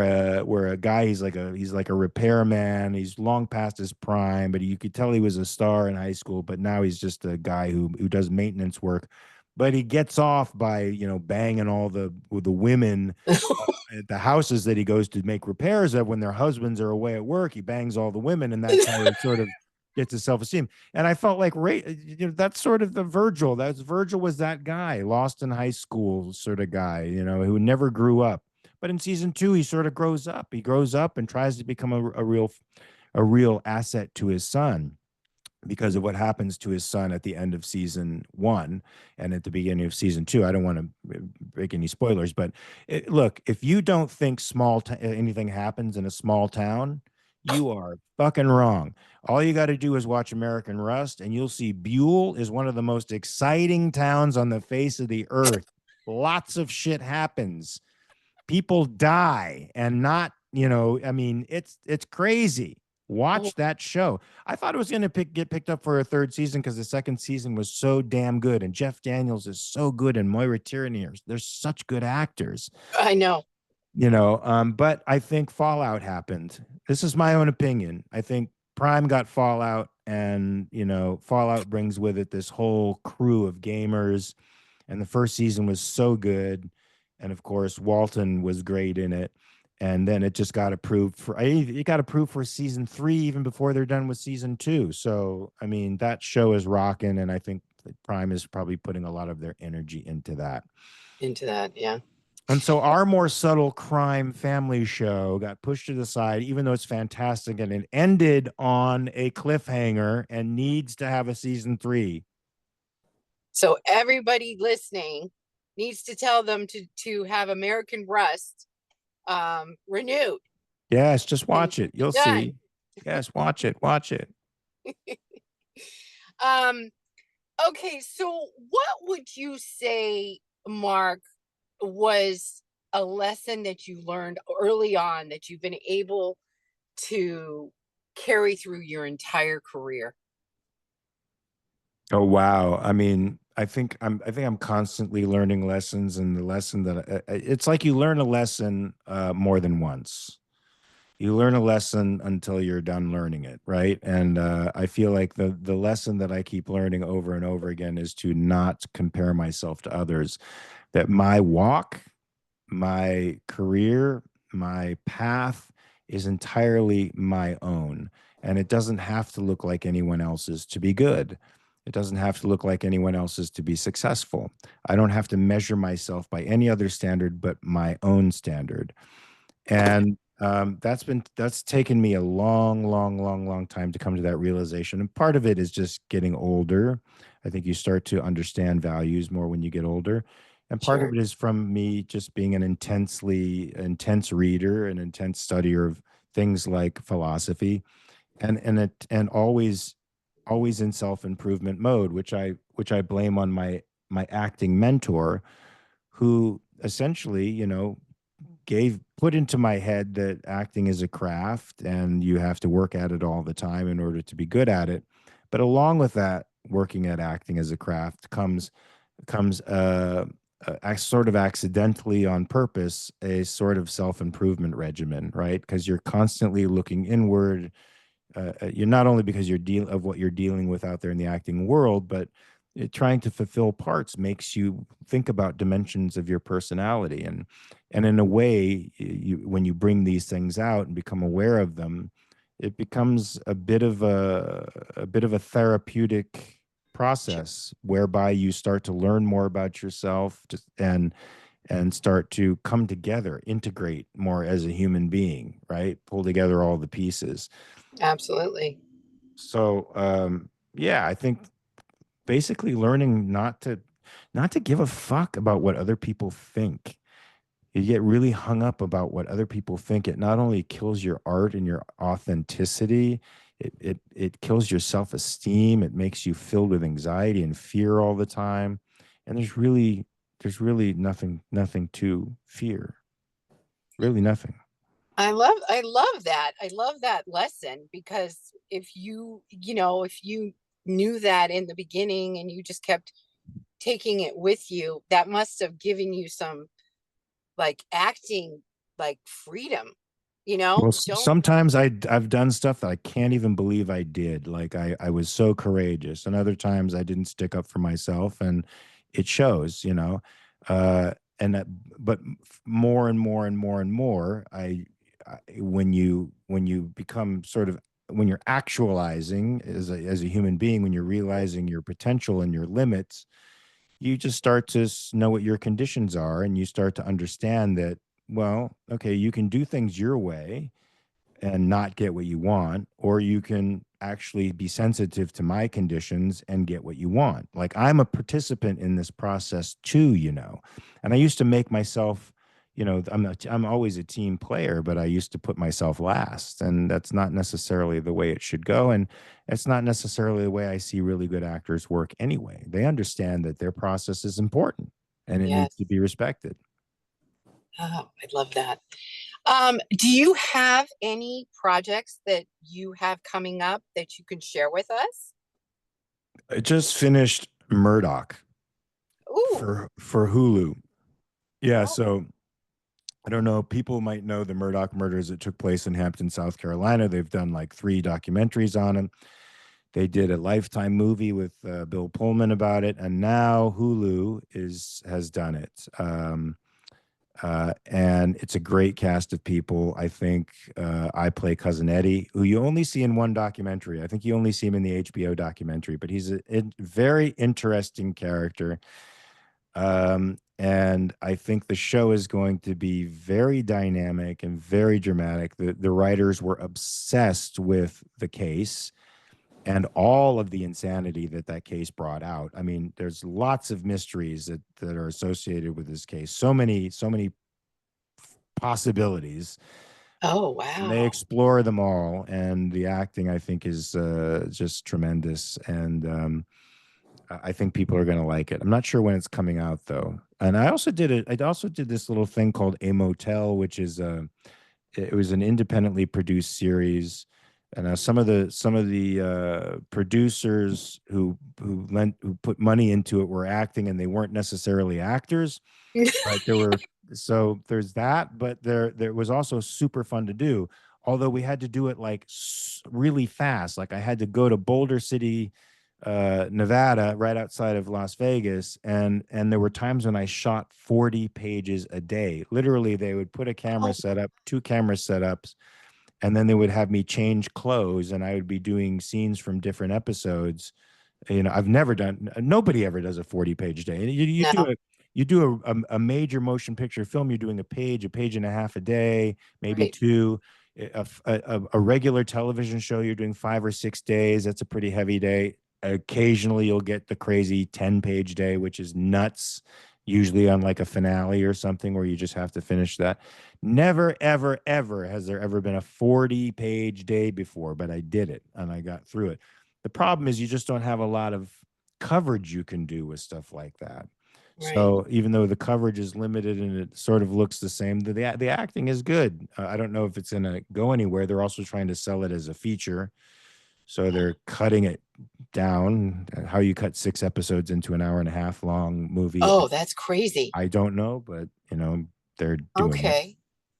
a guy, he's like a repairman. He's long past his prime, but you could tell he was a star in high school. But now he's just a guy who does maintenance work. But he gets off by banging all the women at the houses that he goes to make repairs of when their husbands are away at work. He bangs all the women, and that's how he sort of gets his self-esteem. And I felt like that's sort of the Virgil. Virgil was that guy, lost in high school sort of guy, who never grew up. But in season two, he sort of grows up. He grows up and tries to become a real asset to his son, because of what happens to his son at the end of season one and at the beginning of season two. I don't want to break any spoilers, but look, if you don't think anything happens in a small town, you are fucking wrong. All you got to do is watch American Rust, and you'll see Buell is one of the most exciting towns on the face of the earth. Lots of shit happens. People die, and not, I mean, it's crazy. Oh, Watch that show. I thought it was going to get picked up for a third season because the second season was so damn good, and Jeff Daniels is so good, and Moira Tierney, they're such good actors. I know. But I think Fallout happened. This is my own opinion. I think Prime got Fallout, and Fallout brings with it this whole crew of gamers, and the first season was so good, and of course Walton was great in it, and then it just got approved for season three even before they're done with season two. So I mean, that show is rocking, and I think Prime is probably putting a lot of their energy into that. Into that. Yeah. And so our more subtle crime family show got pushed to the side, even though it's fantastic, and it ended on a cliffhanger and needs to have a season three. So everybody listening needs to tell them to have American Rust renewed Yes, just and watch it. You'll done. see. Yes, watch it. Watch it. Um, okay, so what would you say, Mark, was a lesson that you learned early on that you've been able to carry through your entire career? Oh wow. I mean, I think I'm constantly learning lessons, and the lesson that it's like you learn a lesson more than once. You learn a lesson until you're done learning it, right? And I feel like the lesson that I keep learning over and over again is to not compare myself to others. That my walk, my career, my path is entirely my own, and it doesn't have to look like anyone else's to be good. It doesn't have to look like anyone else's to be successful. I don't have to measure myself by any other standard but my own standard. And that's taken me a long, long, long, long time to come to that realization. And part of it is just getting older. I think you start to understand values more when you get older. And part of Sure. it is from me just being an intensely intense reader, an intense studier of things like philosophy, and always in self-improvement mode, which I blame on my acting mentor, who essentially, gave put into my head that acting is a craft and you have to work at it all the time in order to be good at it. But along with that, working at acting as a craft comes sort of accidentally on purpose a sort of self-improvement regimen, right? Because you're constantly looking inward. You're not only because you're deal of what you're dealing with out there in the acting world, but trying to fulfill parts makes you think about dimensions of your personality, and in a way, when you bring these things out and become aware of them, it becomes a bit of a therapeutic Sure. process whereby you start to learn more about yourself, and start to come together, integrate more as a human being, right? Pull together all the pieces. Absolutely. So yeah, I think basically learning not to give a fuck about what other people think. You get really hung up about what other people think. It not only kills your art and your authenticity, it kills your self-esteem. It makes you filled with anxiety and fear all the time. And there's really nothing to fear. Really nothing. I love that. I love that lesson because if you knew that in the beginning and you just kept taking it with you, that must have given you some like acting like freedom, Well, don't. sometimes I've done stuff that I can't even believe I did. Like I was so courageous, and other times I didn't stick up for myself, and it shows. Uh, and that, but more and more and more and more, when you become sort of when you're actualizing as a human being, when you're realizing your potential and your limits, you just start to know what your conditions are, and you start to understand that, well, okay, you can do things your way and not get what you want, or you can actually be sensitive to my conditions and get what you want. Like, I'm a participant in this process too. And I used to make myself, I'm always a team player, but I used to put myself last, and that's not necessarily the way it should go. And it's not necessarily the way I see really good actors work anyway. They understand that their process is important and it needs Yes. to be respected. Oh, I love that. Do you have any projects that you have coming up that you can share with us? I just finished Murdoch Ooh. for Hulu. Yeah, Oh. so I don't know. People might know the Murdoch murders that took place in Hampton, South Carolina. They've done like 3 documentaries on it. They did a Lifetime movie with Bill Pullman about it, and now Hulu has done it. And it's a great cast of people. I think I play Cousin Eddie, who you only see in one documentary. I think you only see him in the HBO documentary, but he's a very interesting character. And I think the show is going to be very dynamic and very dramatic. The writers were obsessed with the case and all of the insanity that case brought out. I mean, there's lots of mysteries that are associated with this case. So many possibilities, Oh, and they wow. explore them all. And the acting, I think, is just tremendous. And I think people are going to like it. I'm not sure when it's coming out though. And I also did it. I also did this little thing called A Motel, which is it was an independently produced series. And some of the producers who put money into it were acting, and they weren't necessarily actors, but there's that, but there was also super fun to do. Although we had to do it like really fast. Like, I had to go to Boulder City, Nevada, right outside of Las Vegas, and there were times when I shot 40 pages a day. Literally, they would put a camera Oh, set up, 2 camera setups, and then they would have me change clothes, and I would be doing scenes from different episodes, You know, I've never done. Nobody ever does a 40-page day. You do No, a major motion picture film. You're doing a page and a half a day, maybe right, two. A regular television show, you're doing 5 or 6 days. That's a pretty heavy day. Occasionally, you'll get the crazy 10-page day, which is nuts. Usually on like a finale or something where you just have to finish that. Never, ever, ever has there ever been a 40-page day before, but I did it and I got through it. The problem is you just don't have a lot of coverage you can do with stuff like that. right, So even though the coverage is limited and it sort of looks the same, the acting is good. I don't know if it's gonna go anywhere. They're also trying to sell it as a feature, so they're cutting it down. How you cut 6 episodes into an hour and a half long movie, oh, that's crazy. I don't know, but they're doing it. Okay,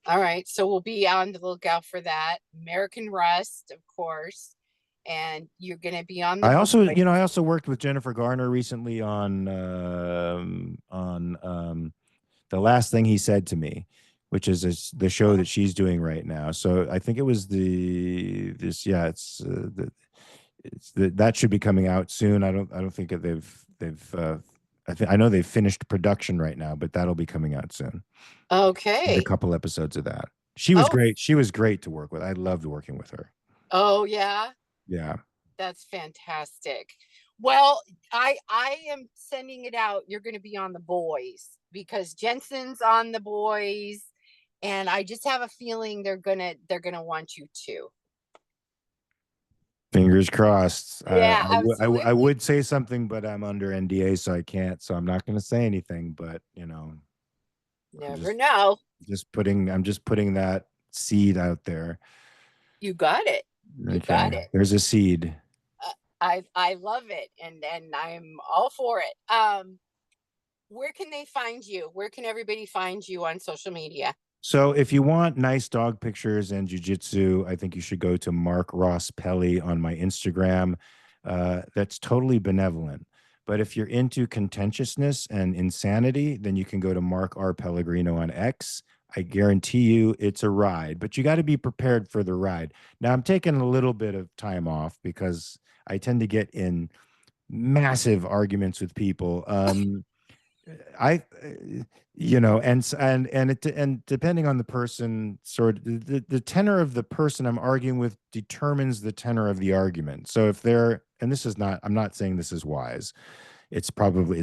all right, so we'll be on the lookout for that. American Rust, of course, and you're gonna be on the boy. I also worked with Jennifer Garner recently on the last thing he said to me, which is the show that she's doing right now. So I think it was the this yeah, that should be coming out soon. I don't think that they've I know they've finished production right now, but that'll be coming out soon. Did a Okay. couple episodes of that. She was Oh, great. She was great to work with. I loved working with her. oh yeah. Yeah. That's fantastic. Well, I am sending it out. You're going to be on the boys because Jensen's on the boys, and I just have a feeling they're gonna want you too. Fingers crossed. Yeah, I absolutely. would say something, but I'm under NDA, so I can't. So I'm not going to say anything. But I'm Never know. I'm just putting that seed out there. You got it. You got Okay, it. there's a seed. I love it, and I'm all for it. Where can they find you? Where can everybody find you on social media? So if you want nice dog pictures and jujitsu, I think you should go to Mark Ross Pelly on my Instagram. That's totally benevolent. But if you're into contentiousness and insanity, then you can go to Mark R. Pellegrino on X. I guarantee you it's a ride, but you got to be prepared for the ride. Now, I'm taking a little bit of time off because I tend to get in massive arguments with people. I, and depending on the person, sort of the tenor of the person I'm arguing with determines the tenor of the argument. So if they're, and this is not, I'm not saying this is wise. It's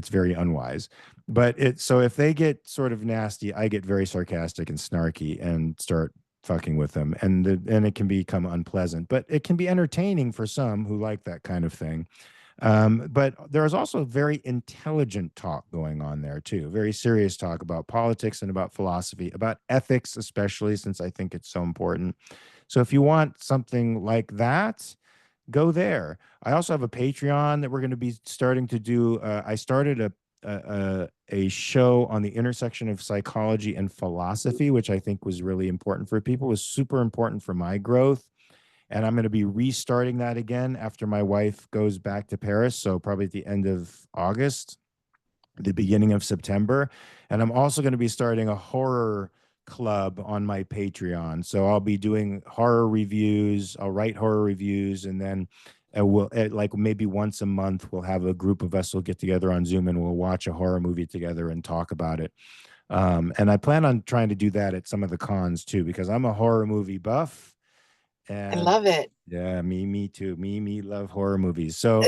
very unwise. But so if they get sort of nasty, I get very sarcastic and snarky and start fucking with them, and it can become unpleasant. But it can be entertaining for some who like that kind of thing. But there is also very intelligent talk going on there too, very serious talk about politics and about philosophy, about ethics, especially since I think it's so important. So if you want something like that, go there. I also have a Patreon that we're going to be starting to do. I started a show on the intersection of psychology and philosophy, which I think was really important for people, was super important for my growth, and I'm going to be restarting that again after my wife goes back to Paris. So probably at the end of August, the beginning of September. And I'm also going to be starting a horror club on my Patreon. So I'll be doing horror reviews. I'll write horror reviews, and then we'll like maybe once a month we'll have a group of us will get together on Zoom and we'll watch a horror movie together and talk about it. And I plan on trying to do that at some of the cons too, because I'm a horror movie buff. I And love it. yeah, me too. Me love horror movies. So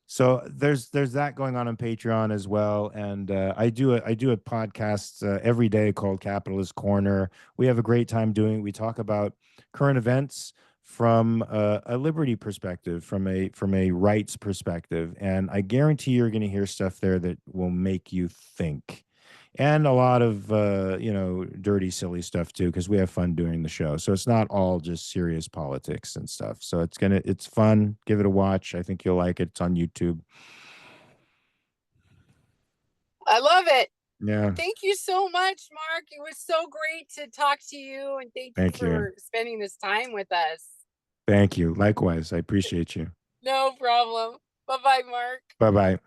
so there's that going on Patreon as well, and I do a podcast every day called Capitalist Corner. We have a great time doing it. We talk about current events from a liberty perspective, from a rights perspective, and I guarantee you're going to hear stuff there that will make you think, and a lot of dirty silly stuff too, because we have fun doing the show. So it's not all just serious politics and stuff. So it's fun. Give it a watch. I think you'll like it. It's on YouTube. I love it. Yeah. Thank you so much, Mark. It was so great to talk to you, and thank you Thank you. for spending this time with us. Thank you. Likewise, I appreciate you. No problem. Bye bye, Mark. Bye bye.